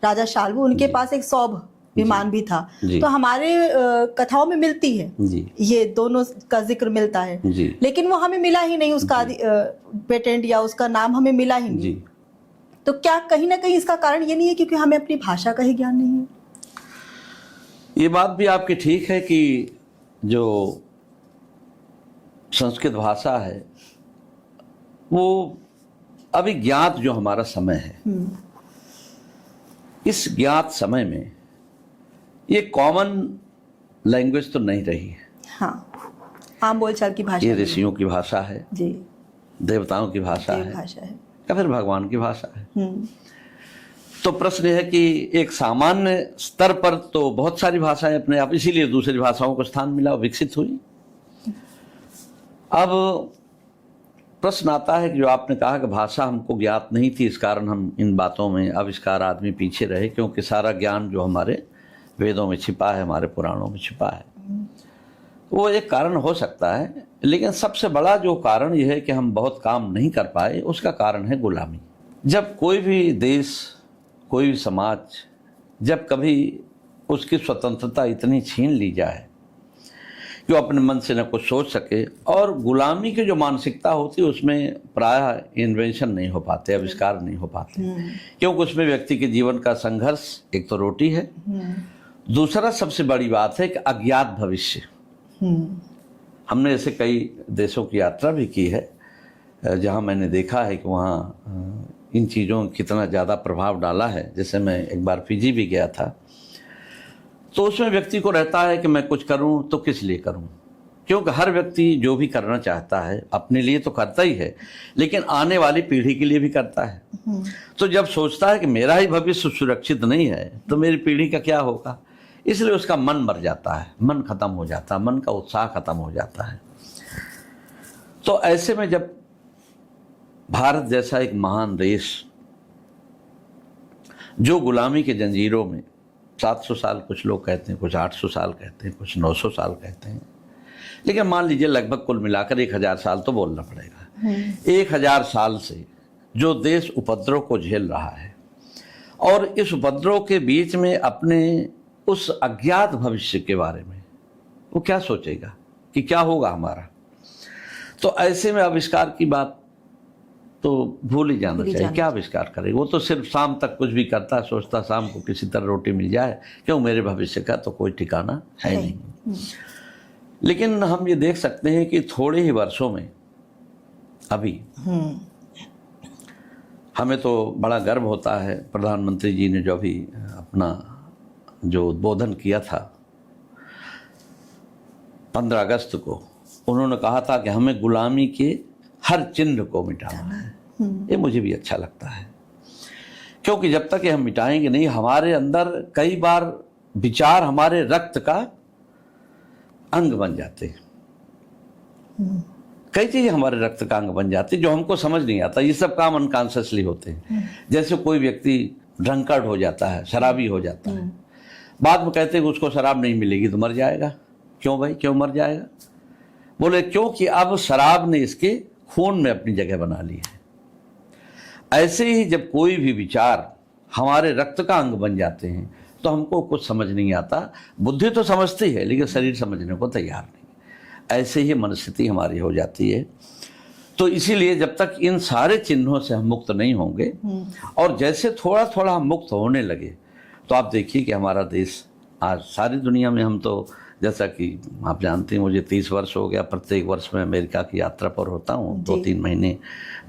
राजा शाल्व, उनके पास एक सौभ विमान भी था। तो हमारे कथाओं में मिलती है, ये दोनों का जिक्र मिलता है, लेकिन वो हमें मिला ही नहीं, उसका पेटेंट या उसका नाम हमें मिला ही नहीं। तो क्या कहीं ना कहीं इसका कारण ये नहीं है क्योंकि हमें अपनी भाषा का ही ज्ञान नहीं है? ये बात भी आपकी ठीक है कि जो संस्कृत भाषा है वो अभिज्ञात जो हमारा समय है, इस ज्ञात समय में ये कॉमन लैंग्वेज तो नहीं रही है। हाँ, आम बोलचाल की भाषा, ये ऋषियों की भाषा है जी, देवताओं की भाषा है या फिर भगवान की भाषा है। तो प्रश्न है कि एक सामान्य स्तर पर तो बहुत सारी भाषाएं अपने आप, इसीलिए दूसरी भाषाओं को स्थान मिला, विकसित हुई। अब प्रश्न आता है कि जो आपने कहा कि भाषा हमको ज्ञात नहीं थी, इस कारण हम इन बातों में आविष्कार आदमी पीछे रहे, क्योंकि सारा ज्ञान जो हमारे वेदों में छिपा है, हमारे पुराणों में छिपा है, वो एक कारण हो सकता है। लेकिन सबसे बड़ा जो कारण यह है कि हम बहुत काम नहीं कर पाए, उसका कारण है गुलामी। जब कोई भी देश, कोई भी समाज, जब कभी उसकी स्वतंत्रता इतनी छीन ली जाए कि वो अपने मन से न कुछ सोच सके, और गुलामी की जो मानसिकता होती है उसमें प्रायः इन्वेंशन नहीं हो पाते, आविष्कार नहीं हो पाते, क्योंकि उसमें व्यक्ति के जीवन का संघर्ष, एक तो रोटी है, दूसरा सबसे बड़ी बात है कि अज्ञात भविष्य। हमने ऐसे कई देशों की यात्रा भी की है जहां मैंने देखा है कि वहाँ इन चीज़ों कितना ज़्यादा प्रभाव डाला है। जैसे मैं एक बार फिजी भी गया था, तो उसमें व्यक्ति को रहता है कि मैं कुछ करूं तो किस लिए करूं, क्योंकि हर व्यक्ति जो भी करना चाहता है अपने लिए तो करता ही है, लेकिन आने वाली पीढ़ी के लिए भी करता है। तो जब सोचता है कि मेरा ही भविष्य सुरक्षित नहीं है तो मेरी पीढ़ी का क्या होगा, इसलिए उसका मन मर जाता है, मन खत्म हो जाता है, मन का उत्साह खत्म हो जाता है। तो ऐसे में जब भारत जैसा एक महान देश जो गुलामी के जंजीरों में 700 साल, कुछ लोग कहते हैं, कुछ 800 साल कहते हैं, कुछ 900 साल कहते हैं, लेकिन मान लीजिए लगभग कुल मिलाकर 1000 साल तो बोलना पड़ेगा। 1000 साल से जो देश उपद्रव को झेल रहा है, और इस उपद्रव के बीच में अपने उस अज्ञात भविष्य के बारे में वो क्या सोचेगा कि क्या होगा हमारा। तो ऐसे में आविष्कार की बात तो भूल ही जाना चाहिए। क्या आविष्कार करेगा, वो तो सिर्फ शाम तक कुछ भी करता है, सोचता शाम को किसी तरह रोटी मिल जाए, क्यों मेरे भविष्य का तो कोई ठिकाना है नहीं। लेकिन हम ये देख सकते हैं कि थोड़े ही वर्षों में अभी हमें तो बड़ा गर्व होता है, प्रधानमंत्री जी ने जो अभी अपना जो उद्बोधन किया था 15 अगस्त को, उन्होंने कहा था कि हमें गुलामी के हर चिन्ह को मिटाना है। ये मुझे भी अच्छा लगता है, क्योंकि जब तक ये हम मिटाएंगे नहीं, हमारे अंदर कई बार विचार हमारे रक्त का अंग बन जाते हैं। कई चीजें हमारे रक्त का अंग बन जाती है जो हमको समझ नहीं आता। ये सब काम अनकॉन्शियसली होते हैं। जैसे कोई व्यक्ति ड्रंकर्ड हो जाता है, शराबी हो जाता है, बाद में कहते हैं कि उसको शराब नहीं मिलेगी तो मर जाएगा। क्यों भाई, क्यों मर जाएगा? बोले क्योंकि अब शराब ने इसके खून में अपनी जगह बना ली है। ऐसे ही जब कोई भी विचार हमारे रक्त का अंग बन जाते हैं, तो हमको कुछ समझ नहीं आता। बुद्धि तो समझती है लेकिन शरीर समझने को तैयार नहीं। ऐसे ही मनस्थिति हमारी हो जाती है। तो इसीलिए जब तक इन सारे चिन्हों से हम मुक्त नहीं होंगे, और जैसे थोड़ा थोड़ा हम मुक्त होने लगे, तो आप देखिए कि हमारा देश आज सारी दुनिया में, हम तो जैसा कि आप जानते हैं मुझे 30 वर्ष हो गया, प्रत्येक वर्ष में अमेरिका की यात्रा पर होता हूँ 2-3 महीने,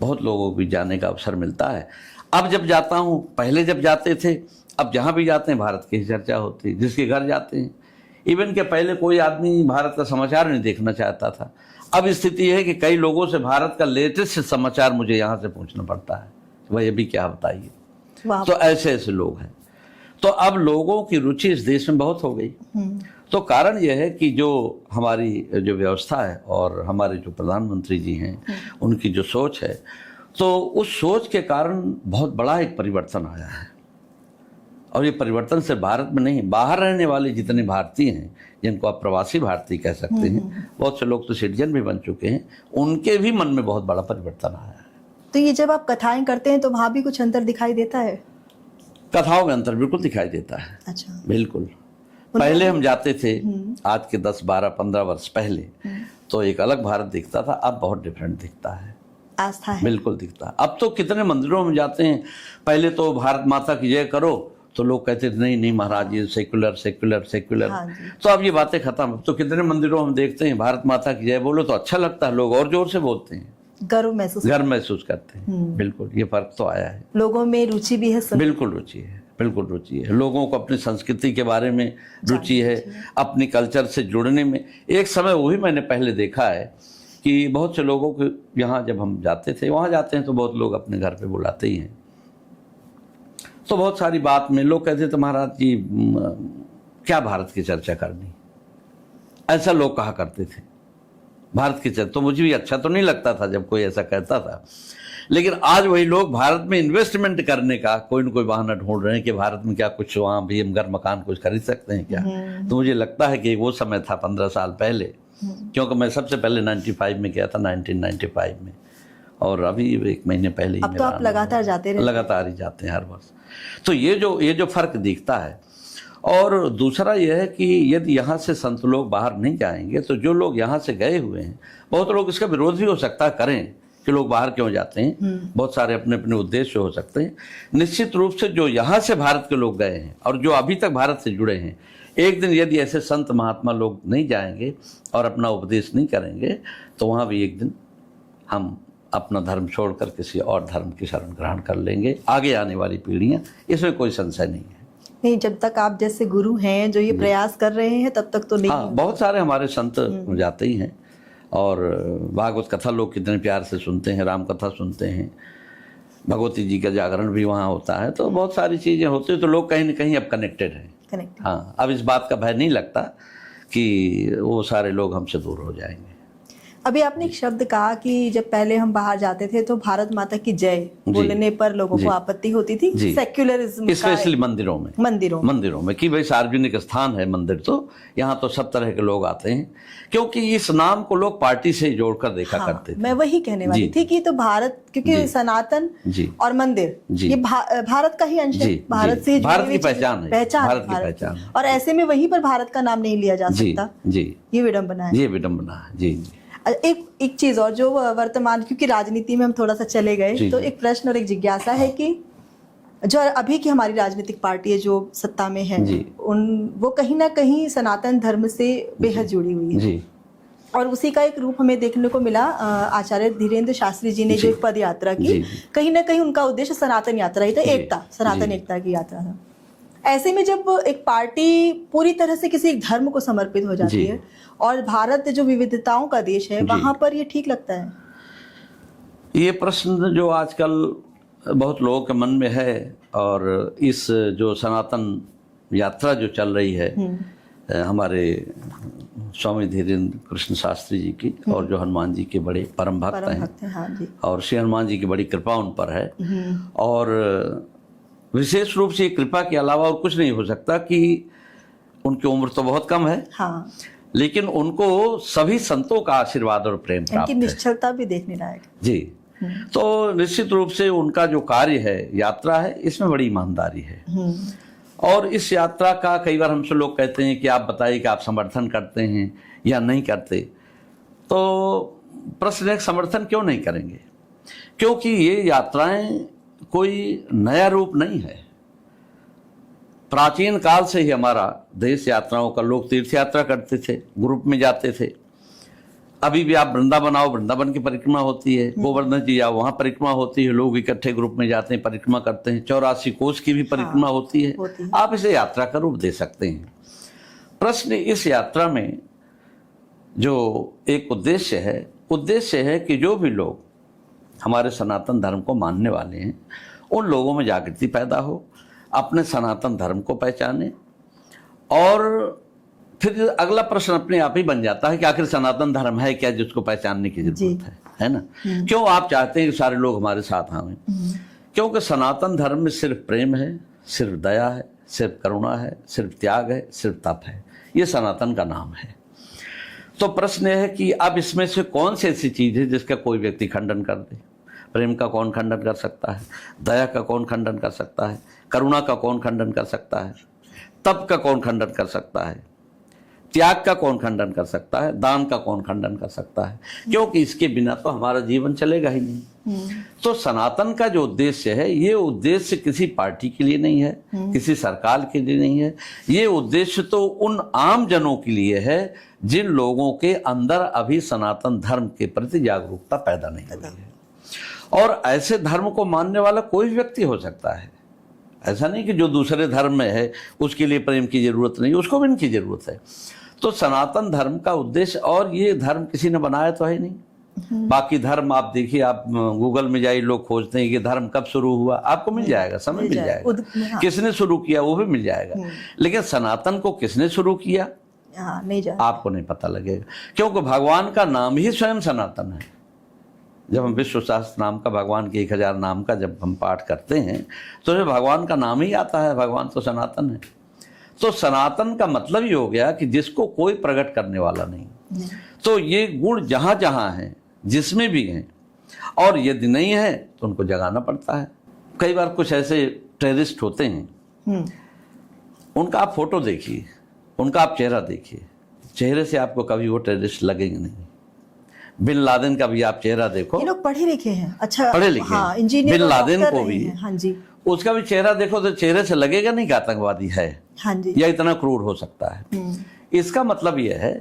बहुत लोगों को भी जाने का अवसर मिलता है। अब जब जाता हूँ, पहले जब जाते थे, अब जहाँ भी जाते हैं भारत की चर्चा होती है, जिसके घर जाते हैं। इवन के पहले कोई आदमी भारत का समाचार नहीं देखना चाहता था, अब स्थिति है कि कई लोगों से भारत का लेटेस्ट समाचार मुझे यहाँ से पूछना पड़ता है, भाई अभी क्या बताइए। तो ऐसे ऐसे लोग हैं। तो अब लोगों की रुचि इस देश में बहुत हो गई। तो कारण यह है कि जो हमारी जो व्यवस्था है और हमारे जो प्रधानमंत्री जी हैं, उनकी जो सोच है, तो उस सोच के कारण बहुत बड़ा एक परिवर्तन आया है। और ये परिवर्तन सिर्फ भारत में नहीं, बाहर रहने वाले जितने भारतीय हैं, जिनको आप प्रवासी भारतीय कह सकते हैं, बहुत से लोग तो सिटीजन भी बन चुके हैं, उनके भी मन में बहुत बड़ा परिवर्तन आया है। तो ये जब आप कथाएं करते हैं तो वहाँ भी कुछ अंतर दिखाई देता है? कथाओं में अंतर बिल्कुल दिखाई देता है। अच्छा। बिल्कुल। पहले हम जाते थे, आज के 10, 12, 15 वर्ष पहले, तो एक अलग भारत दिखता था, अब बहुत डिफरेंट दिखता है। आस्था है। बिल्कुल दिखता है। अब तो कितने मंदिरों में जाते हैं, पहले तो भारत माता की जय करो, तो लोग कहते थे नहीं नहीं महाराज ये सेक्युलर सेक्युलर सेक्युलर। तो अब ये बातें खत्म। तो कितने मंदिरों हम देखते हैं भारत माता की जय बोलो तो अच्छा लगता है, लोग और जोर से बोलते हैं, गर्व महसूस करते हैं। बिल्कुल, ये फर्क तो आया है। लोगों में रुचि भी है। बिल्कुल रुचि है, बिल्कुल रुचि है। लोगों को अपनी संस्कृति के बारे में रुचि है, अपनी कल्चर से जुड़ने में। एक समय वही मैंने पहले देखा है कि बहुत से लोगों को यहाँ जब हम जाते थे, वहाँ जाते हैं तो बहुत लोग अपने घर पे बुलाते ही हैं, तो बहुत सारी बात में लोग कहते थे महाराज जी क्या भारत की चर्चा करनी, ऐसा लोग कहा करते थे। भारत की चर्चा तो मुझे भी अच्छा तो नहीं लगता था जब कोई ऐसा कहता था, लेकिन आज वही लोग भारत में इन्वेस्टमेंट करने का कोई न कोई बहाना ढूंढ रहे हैं कि भारत में क्या कुछ वहाँ भी हम घर मकान कुछ खरीद सकते हैं क्या। तो मुझे लगता है कि वो समय था 15 साल पहले, क्योंकि मैं सबसे पहले 95 में गया था, 1995 में, और अभी 1 महीने पहले ही। अब तो आप लगातार जाते रहते? लगातार ही जाते हैं हर वर्ष। तो ये जो फर्क दिखता है। और दूसरा यह है कि यदि यहाँ से संत लोग बाहर नहीं जाएंगे, तो जो लोग यहाँ से गए हुए हैं, बहुत लोग इसका विरोध भी हो सकता है करें कि लोग बाहर क्यों जाते हैं, बहुत सारे अपने अपने उद्देश्य हो सकते हैं। निश्चित रूप से जो यहाँ से भारत के लोग गए हैं और जो अभी तक भारत से जुड़े हैं, एक दिन यदि ऐसे संत महात्मा लोग नहीं जाएंगे और अपना उपदेश नहीं करेंगे, तो वहाँ भी एक दिन हम अपना धर्म छोड़कर किसी और धर्म की शरण ग्रहण कर लेंगे, आगे आने वाली पीढ़ियां, इसमें कोई संशय नहीं है। नहीं, जब तक आप जैसे गुरु हैं जो ये प्रयास कर रहे हैं तब तक तो नहीं। हाँ, बहुत सारे हमारे संत जाते ही हैं, और भागवत कथा लोग कितने प्यार से सुनते हैं, राम कथा सुनते हैं, भगवती जी का जागरण भी वहाँ होता है, तो बहुत सारी चीज़ें होती हैं, तो लोग कहीं न कहीं अब कनेक्टेड हैं। हाँ, अब इस बात का भय नहीं लगता कि वो सारे लोग हमसे दूर हो जाएंगे। अभी आपने एक शब्द कहा कि जब पहले हम बाहर जाते थे तो भारत माता की जय बोलने पर लोगों को आपत्ति होती थी, सेक्युलरिज्म, स्पेशली मंदिरों में कि भाई सार्वजनिक स्थान है मंदिर, तो यहाँ तो सब तरह के लोग आते हैं, क्योंकि इस नाम को लोग पार्टी से जोड़कर देखा करते थे। मैं वही कहने वाली थी कि तो भारत, क्योंकि सनातन और मंदिर ये भारत का ही अंश है, भारत से भारत की पहचान है, भारत की पहचान, और ऐसे में वहीं पर भारत का नाम नहीं लिया जा सकता। ये विडंबना है, ये विडंबना है। जी। एक चीज और जो वर्तमान, क्योंकि राजनीति में हम थोड़ा सा चले गए, तो एक प्रश्न और एक जिज्ञासा है कि जो अभी की हमारी राजनीतिक पार्टी है जो सत्ता में है, वो कहीं ना कहीं सनातन धर्म से बेहद जुड़ी हुई है, और उसी का एक रूप हमें देखने को मिला। आचार्य धीरेन्द्र शास्त्री जी ने जो पद यात्रा की, कहीं ना कहीं उनका उद्देश्य सनातन यात्रा ही था, एकता, सनातन एकता की यात्रा था। ऐसे में जब एक पार्टी पूरी तरह से किसी एक धर्म को समर्पित हो जाती है, और भारत जो विविधताओं का देश है, वहां पर ये ठीक लगता है? ये प्रश्न जो आजकल बहुत लोगों के मन में है, और इस जो सनातन यात्रा जो चल रही है हमारे स्वामी धीरेन्द्र कृष्ण शास्त्री जी की, और जो हनुमान जी के बड़े परम भक्त हैं, और श्री हनुमान जी की बड़ी कृपा उन पर है, और विशेष रूप से कृपा के अलावा और कुछ नहीं हो सकता कि उनकी उम्र तो बहुत कम है, लेकिन उनको सभी संतों का आशीर्वाद और प्रेम प्राप्त है। निश्चलता भी देखने लायक। जी, तो निश्चित रूप से उनका जो कार्य है, यात्रा है, इसमें बड़ी ईमानदारी है। और इस यात्रा का कई बार हमसे लोग कहते हैं कि आप बताइए कि आप समर्थन करते हैं या नहीं करते। तो प्रश्न है, समर्थन क्यों नहीं करेंगे? क्योंकि ये यात्राएं कोई नया रूप नहीं है। प्राचीन काल से ही हमारा देश यात्राओं का, लोग तीर्थ यात्रा करते थे, ग्रुप में जाते थे। अभी भी आप वृंदावन आओ, वृंदावन की परिक्रमा होती है, गोवर्धन जी आओ, वहां परिक्रमा होती है, लोग इकट्ठे ग्रुप में जाते हैं, परिक्रमा करते हैं। 84 कोस की भी परिक्रमा होती है। आप इसे यात्रा का रूप दे सकते हैं। प्रश्न इस यात्रा में जो एक उद्देश्य है कि जो भी लोग हमारे सनातन धर्म को मानने वाले हैं, उन लोगों में जागृति पैदा हो, अपने सनातन धर्म को पहचाने। और फिर अगला प्रश्न अपने आप ही बन जाता है कि आखिर सनातन धर्म है क्या जिसको पहचानने की जरूरत है ना? क्यों आप चाहते हैं कि सारे लोग हमारे साथ आएं? क्योंकि सनातन धर्म में सिर्फ प्रेम है, सिर्फ दया है, सिर्फ करुणा है, सिर्फ त्याग है, सिर्फ तप है। ये सनातन का नाम है। तो प्रश्न यह है कि अब इसमें से कौन सी ऐसी चीज है जिसका कोई व्यक्ति खंडन कर दे? प्रेम का कौन खंडन कर सकता है? दया का कौन खंडन कर सकता है? करुणा का कौन खंडन कर सकता है? तप का कौन खंडन कर सकता है? त्याग का कौन खंडन कर सकता है? दान का कौन खंडन कर सकता है? क्योंकि इसके बिना तो हमारा जीवन चलेगा ही नहीं। तो सनातन का जो उद्देश्य है, ये उद्देश्य किसी पार्टी के लिए नहीं है, किसी सरकार के लिए नहीं है। ये उद्देश्य तो उन आम जनों के लिए है जिन लोगों के अंदर अभी सनातन धर्म के प्रति जागरूकता पैदा नहीं हुई है। और ऐसे धर्म को मानने वाला कोई व्यक्ति हो सकता है। ऐसा नहीं कि जो दूसरे धर्म में है उसके लिए प्रेम की जरूरत नहीं, उसको भी इनकी जरूरत है। तो सनातन धर्म का उद्देश्य, और ये धर्म किसी ने बनाया तो है नहीं। बाकी धर्म आप देखिए, आप गूगल में जाइए, लोग खोजते हैं कि धर्म कब शुरू हुआ, आपको मिल जाएगा, समय मिल जाएगा। किसने शुरू किया वो भी मिल जाएगा। लेकिन सनातन को किसने शुरू किया नहीं आपको नहीं पता लगेगा, क्योंकि भगवान का नाम ही स्वयं सनातन है। जब हम विश्व शास्त्र नाम का, भगवान के 1000 नाम का जब हम पाठ करते हैं तो ये भगवान का नाम ही आता है। भगवान तो सनातन है। तो सनातन का मतलब ये हो गया कि जिसको कोई प्रकट करने वाला नहीं। तो ये गुण जहाँ जहाँ हैं, जिसमें भी हैं, और यदि नहीं है तो उनको जगाना पड़ता है। कई बार कुछ ऐसे टेररिस्ट होते हैं, उनका आप फोटो देखिए, उनका आप चेहरा देखिए, चेहरे से आपको कभी वो टेररिस्ट लगेंगे नहीं। बिन लादेन का भी आप चेहरा देखो, ये लोग पढ़े लिखे हैं, अच्छा पढ़े लिखे, हाँ, इंजीनियर, बिन लादेन को भी, हाँ जी, उसका भी चेहरा देखो तो चेहरे से लगेगा नहीं कि आतंकवादी है, हाँ जी, या इतना क्रूर हो सकता है। इसका मतलब यह है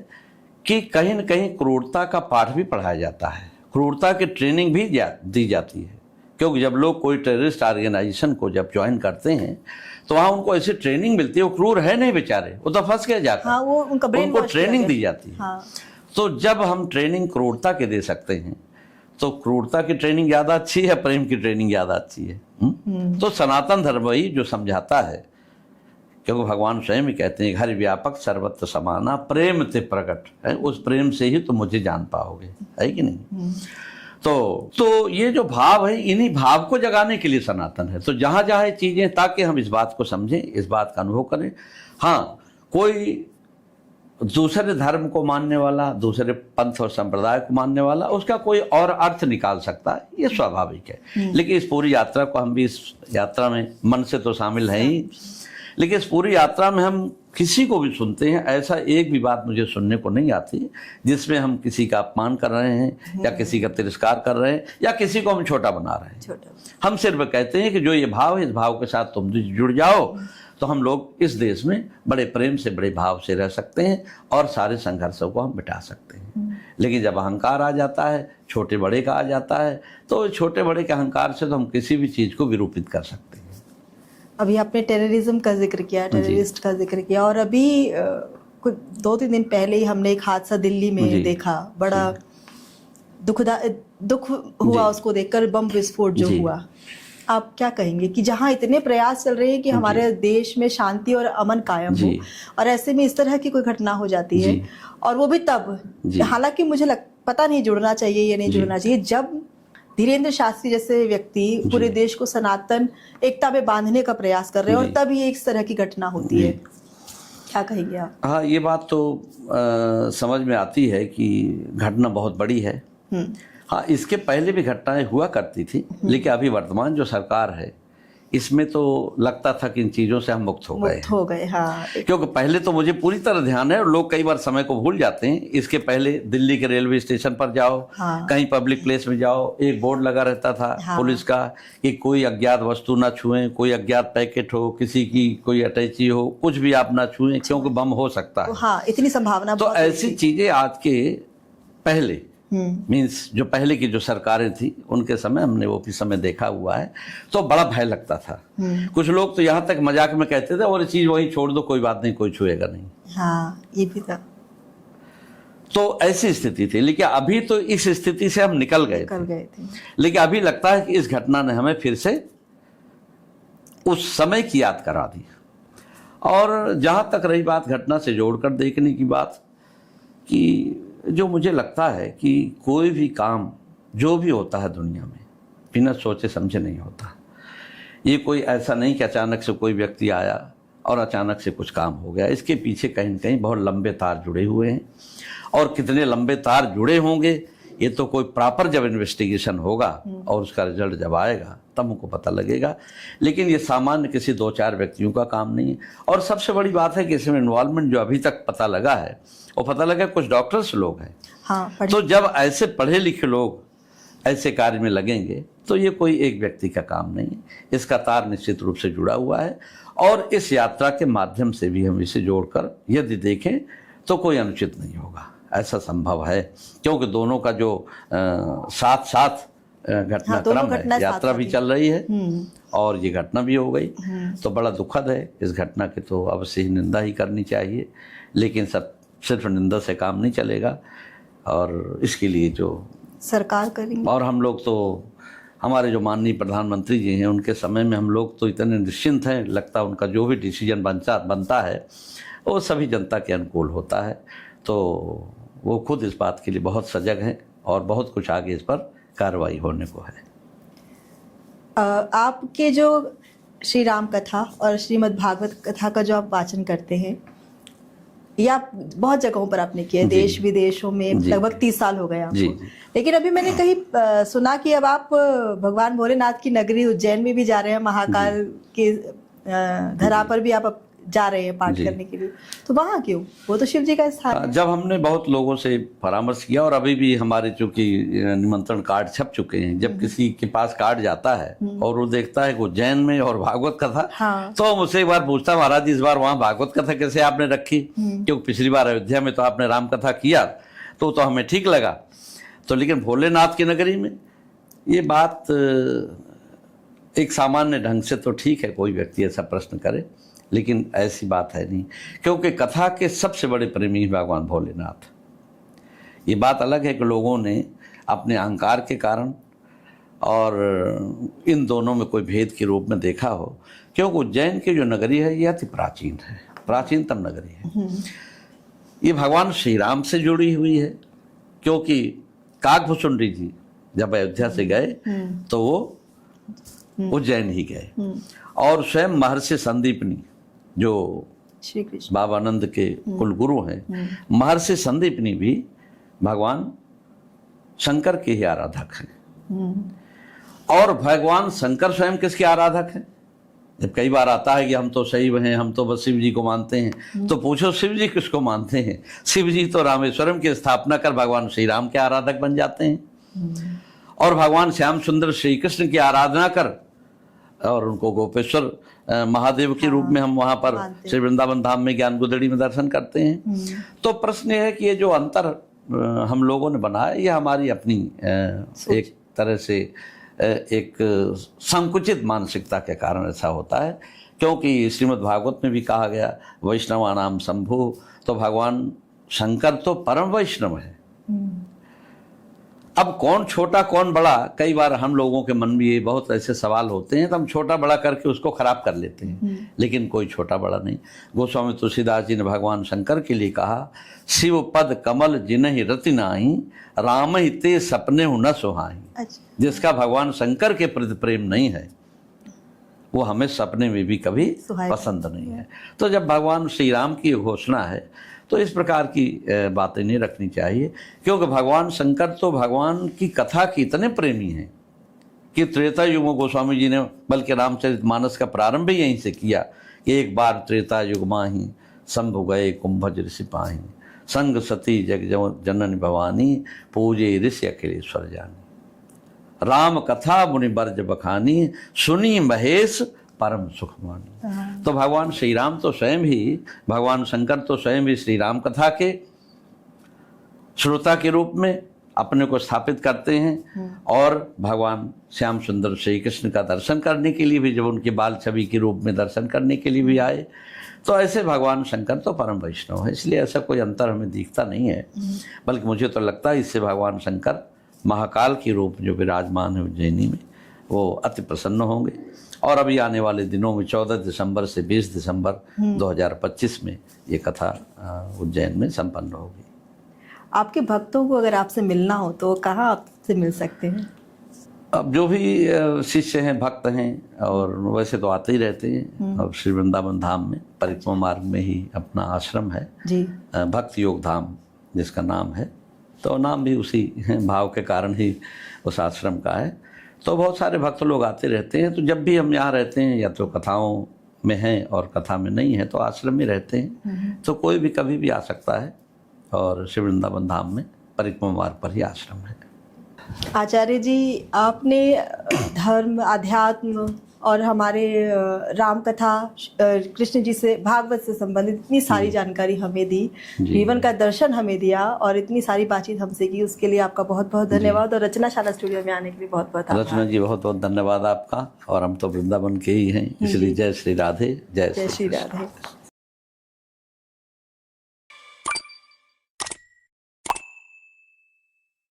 कि कहीं न कहीं क्रूरता का पाठ भी पढ़ाया जाता है, क्रूरता की ट्रेनिंग भी दी जाती है। क्योंकि जब लोग कोई टेररिस्ट ऑर्गेनाइजेशन को जब ज्वाइन करते हैं तो वहाँ उनको ऐसी ट्रेनिंग मिलती है। वो क्रूर है नहीं बेचारे, वो तो फंस गए जाकर, हाँ, वो उनको ट्रेनिंग दी जाती है। हाँ। तो जब हम ट्रेनिंग क्रूरता के दे सकते हैं तो क्रूरता की ट्रेनिंग ज़्यादा अच्छी है, प्रेम की ट्रेनिंग ज़्यादा अच्छी है। तो सनातन धर्म ही जो समझाता है, क्योंकि भगवान स्वयं ही कहते हैं, हरि व्यापक सर्वत्र समाना प्रेम ते प्रकट है, उस प्रेम से ही तुम मुझे जान पाओगे, है कि नहीं? तो ये जो भाव है, इन्हीं भाव को जगाने के लिए सनातन है। तो जहाँ जहाँ ये चीज़ें, ताकि हम इस बात को समझें, इस बात का अनुभव करें। हाँ, कोई दूसरे धर्म को मानने वाला, दूसरे पंथ और संप्रदाय को मानने वाला, उसका कोई और अर्थ निकाल सकता है, ये स्वाभाविक है। लेकिन इस पूरी यात्रा को, हम भी इस यात्रा में मन से तो शामिल हैं ही, लेकिन इस पूरी यात्रा में हम किसी को भी सुनते हैं, ऐसा एक भी बात मुझे सुनने को नहीं आती जिसमें हम किसी का अपमान कर रहे हैं, या किसी का तिरस्कार कर रहे हैं, या किसी को हम छोटा बना रहे हैं। हम सिर्फ कहते हैं कि जो ये भाव है, इस भाव के साथ तुम जुड़ जाओ, तो हम लोग इस देश में बड़े प्रेम से, बड़े भाव से रह सकते हैं, और सारे संघर्षों को हम मिटा सकते हैं। लेकिन जब अहंकार आ जाता है, छोटे बड़े का आ जाता है, तो छोटे बड़े के अहंकार से तो हम किसी भी चीज़ को विरूपित कर सकते हैं। अभी आपने टेररिज्म का जिक्र किया, टेररिस्ट का जिक्र किया, और अभी कुछ 2-3 दिन पहले ही हमने एक हादसा दिल्ली में देखा, बड़ा दुख हुआ उसको देखकर, बम विस्फोट जो हुआ। आप क्या कहेंगे कि जहां इतने प्रयास चल रहे हैं कि हमारे देश में शांति और अमन कायम हो, और ऐसे में इस तरह की कोई घटना हो जाती है, और वो भी तब, हालांकि मुझे पता नहीं जुड़ना चाहिए या नहीं जुड़ना चाहिए, जब धीरेन्द्र शास्त्री जैसे व्यक्ति पूरे देश को सनातन एकता में बांधने का प्रयास कर रहे हैं, और तब ये इस तरह की घटना होती है। क्या कहेंगे आप? हाँ, ये बात तो समझ में आती है कि घटना बहुत बड़ी है। हाँ, इसके पहले भी घटनाएं हुआ करती थी, लेकिन अभी वर्तमान जो सरकार है इसमें तो लगता था कि इन चीज़ों से हम मुक्त हो गए। हाँ। क्योंकि पहले तो मुझे पूरी तरह ध्यान है, और लोग कई बार समय को भूल जाते हैं। इसके पहले दिल्ली के रेलवे स्टेशन पर जाओ, हाँ। कहीं पब्लिक प्लेस में जाओ, एक बोर्ड लगा रहता था हाँ। पुलिस का कि कोई अज्ञात वस्तु ना छुएं, कोई अज्ञात पैकेट हो, किसी की कोई अटैची हो, कुछ भी आप ना छुएं, क्योंकि बम हो सकता है। हाँ, इतनी संभावना। तो ऐसी चीजें आज के पहले मीन्स जो पहले की जो सरकारें थी उनके समय हमने वो भी समय देखा हुआ है, तो बड़ा भय लगता था। कुछ लोग तो यहाँ तक मजाक में कहते थे और ये चीज वहीं छोड़ दो, कोई बात नहीं, कोई छुएगा नहीं। हाँ, ये भी था। तो ऐसी स्थिति थी, लेकिन अभी तो इस स्थिति से हम निकल गए थे। लेकिन अभी लगता है कि इस घटना ने हमें फिर से उस समय की याद करा दी। और जहां तक रही बात घटना से जोड़कर देखने की बात, कि जो मुझे लगता है कि कोई भी काम जो भी होता है दुनिया में बिना सोचे समझे नहीं होता। ये कोई ऐसा नहीं कि अचानक से कोई व्यक्ति आया और अचानक से कुछ काम हो गया। इसके पीछे कहीं न कहीं बहुत लंबे तार जुड़े हुए हैं, और कितने लंबे तार जुड़े होंगे ये तो कोई प्रॉपर जब इन्वेस्टिगेशन होगा और उसका रिजल्ट जब आएगा तब हमको पता लगेगा। लेकिन ये सामान्य किसी 2-4 व्यक्तियों का काम नहीं है। और सबसे बड़ी बात है कि इसमें इन्वॉल्वमेंट जो अभी तक पता लगा है, वो पता लगा कुछ डॉक्टर्स लोग हैं। हाँ, तो जब ऐसे पढ़े लिखे लोग ऐसे कार्य में लगेंगे तो ये कोई एक व्यक्ति का काम नहीं है, इसका तार निश्चित रूप से जुड़ा हुआ है। और इस यात्रा के माध्यम से भी हम इसे जोड़कर यदि देखें तो कोई अनुचित नहीं होगा, ऐसा संभव है। क्योंकि दोनों का जो साथ साथ घटनाक्रम है, यात्रा भी चल रही है और ये घटना भी हो गई, तो बड़ा दुखद है। इस घटना की तो अवश्य ही निंदा ही करनी चाहिए, लेकिन सब सिर्फ निंदा से काम नहीं चलेगा, और इसके लिए जो सरकार करेंगे। और हम लोग तो, हमारे जो माननीय प्रधानमंत्री जी हैं उनके समय में हम लोग तो इतने निश्चिंत हैं, लगता है उनका जो भी डिसीजन बनता है वो सभी जनता के अनुकूल होता है। तो वो खुद इस बात के लिए बहुत सजग हैं और बहुत कुछ आगे इस पर कार्रवाई होने को है। आपके जो श्री राम कथा और श्रीमद् भागवत कथा का जो आप वाचन करते हैं, ये आप बहुत जगहों पर आपने किया, देश विदेशों में, लगभग 30 साल हो गए आपको। लेकिन अभी मैंने कहीं सुना कि अब आप भगवान भोलेनाथ की नगरी उज्जैन में भी जा रहे हैं, महाकाल के धरा पर भी आप जा रहे हैं पाठ करने के लिए। तो वहाँ क्यों? वो तो शिव जी का स्थान है। जब हमने बहुत लोगों से परामर्श किया, और अभी भी हमारे चूंकि निमंत्रण कार्ड छप चुके हैं, जब किसी के पास कार्ड जाता है और वो देखता है उज्जैन में और भागवत कथा, हाँ। तो मुझसे एक बार पूछता, महाराज इस बार वहाँ भागवत कथा कैसे आपने रखी? क्योंकि पिछली बार अयोध्या में तो आपने राम कथा किया, तो हमें ठीक लगा, तो लेकिन भोलेनाथ की नगरी में ये बात एक सामान्य ढंग से तो ठीक है, कोई व्यक्ति ऐसा प्रश्न करे, लेकिन ऐसी बात है नहीं, क्योंकि कथा के सबसे बड़े प्रेमी भगवान भोलेनाथ। ये बात अलग है कि लोगों ने अपने अहंकार के कारण और इन दोनों में कोई भेद के रूप में देखा हो, क्योंकि उज्जैन की जो नगरी है ये अति प्राचीन है, प्राचीनतम नगरी है। ये भगवान श्री राम से जुड़ी हुई है, क्योंकि काकभूषुंडी जी जब अयोध्या से गए तो वो उज्जैन ही गए, और स्वयं महर्षि संदीपनी जो श्री कृष्ण बाबा आनंद के कुलगुरु हैं, महर्षि संदीपनी भी भगवान शंकर के ही आराधक हैं। और भगवान शंकर स्वयं किसके आराधक हैं? जब कई बार आता है कि हम तो शैव हैं, हम तो बस शिव जी को मानते हैं, तो पूछो शिव जी किसको मानते हैं? शिव जी तो रामेश्वरम की स्थापना कर भगवान श्री राम के आराधक बन जाते हैं, और भगवान श्याम सुंदर श्री कृष्ण की आराधना कर और उनको गोपेश्वर महादेव के रूप में हम वहाँ पर श्री वृंदावन धाम में ज्ञान गुदड़ी में दर्शन करते हैं। तो प्रश्न ये है कि ये जो अंतर हम लोगों ने बनाया, ये हमारी अपनी एक तरह से एक संकुचित मानसिकता के कारण ऐसा होता है। क्योंकि श्रीमद् भागवत में भी कहा गया वैष्णवानाम शंभु, तो भगवान शंकर तो परम वैष्णव है। अब कौन छोटा कौन बड़ा, कई बार हम लोगों के मन में ये बहुत ऐसे सवाल होते हैं, तो हम छोटा बड़ा करके उसको खराब कर लेते हैं, लेकिन कोई छोटा बड़ा नहीं। गोस्वामी तुलसीदास जी ने भगवान शंकर के लिए कहा, शिव पद कमल जिन्हि रति नाही, राम ही ते सपने न सुहाई। जिसका भगवान शंकर के प्रति प्रेम नहीं है वो हमें सपने में भी कभी सुहाए पसंद नहीं है। तो जब भगवान श्री राम की घोषणा है तो इस प्रकार की बातें नहीं रखनी चाहिए, क्योंकि भगवान शंकर तो भगवान की कथा के इतने प्रेमी हैं कि त्रेता युग में गोस्वामी जी ने बल्कि रामचरितमानस का प्रारंभ ही यहीं से किया कि एक बार त्रेता युग माही शंभु गए कुंभज ऋषि पाही, संग सती जग जननी भवानी पूजे ऋषि अखिलेश्वर जानी, राम कथा मुनि बरज बखानी सुनी महेश परम सुख मानी। तो भगवान श्री राम तो स्वयं ही, भगवान शंकर तो स्वयं ही श्री राम कथा के श्रोता के रूप में अपने को स्थापित करते हैं, और भगवान श्याम सुंदर श्री कृष्ण का दर्शन करने के लिए भी जब उनके बाल छवि के रूप में दर्शन करने के लिए भी आए, तो ऐसे भगवान शंकर तो परम वैष्णव है। इसलिए ऐसा कोई अंतर हमें दिखता नहीं है, बल्कि मुझे तो लगता है इससे भगवान शंकर महाकाल के रूप जो विराजमान है उज्जैनी में, वो अति प्रसन्न होंगे। और अभी आने वाले दिनों में 14 दिसंबर से 20 दिसंबर 2025 में ये कथा उज्जैन में संपन्न होगी। आपके भक्तों को अगर आपसे मिलना हो तो कहाँ आपसे मिल सकते हैं? अब जो भी शिष्य हैं, भक्त हैं, और वैसे तो आते ही रहते हैं, और श्री वृंदावन धाम में परिक्रमा मार्ग में ही अपना आश्रम है जी, भक्त योग धाम जिसका नाम है, तो नाम भी उसी भाव के कारण ही उस आश्रम का है। तो बहुत सारे भक्त लोग आते रहते हैं। तो जब भी हम यहाँ रहते हैं, या तो कथाओं में हैं और कथा में नहीं है तो आश्रम में रहते हैं, तो कोई भी कभी भी आ सकता है। और श्री वृंदावन धाम में परिक्रमा मार्ग पर ही आश्रम है। आचार्य जी, आपने धर्म, अध्यात्म और हमारे राम कथा, कृष्ण जी से, भागवत से संबंधित इतनी सारी जानकारी हमें दी, जीवन का दर्शन हमें दिया, और इतनी सारी बातचीत हमसे की, उसके लिए आपका बहुत बहुत धन्यवाद। और रचनाशाला स्टूडियो में आने के लिए बहुत बहुत आभार। रचना जी, बहुत बहुत धन्यवाद आपका। और हम तो वृंदावन के ही हैं, इसलिए जय श्री राधे, जय श्री राधे।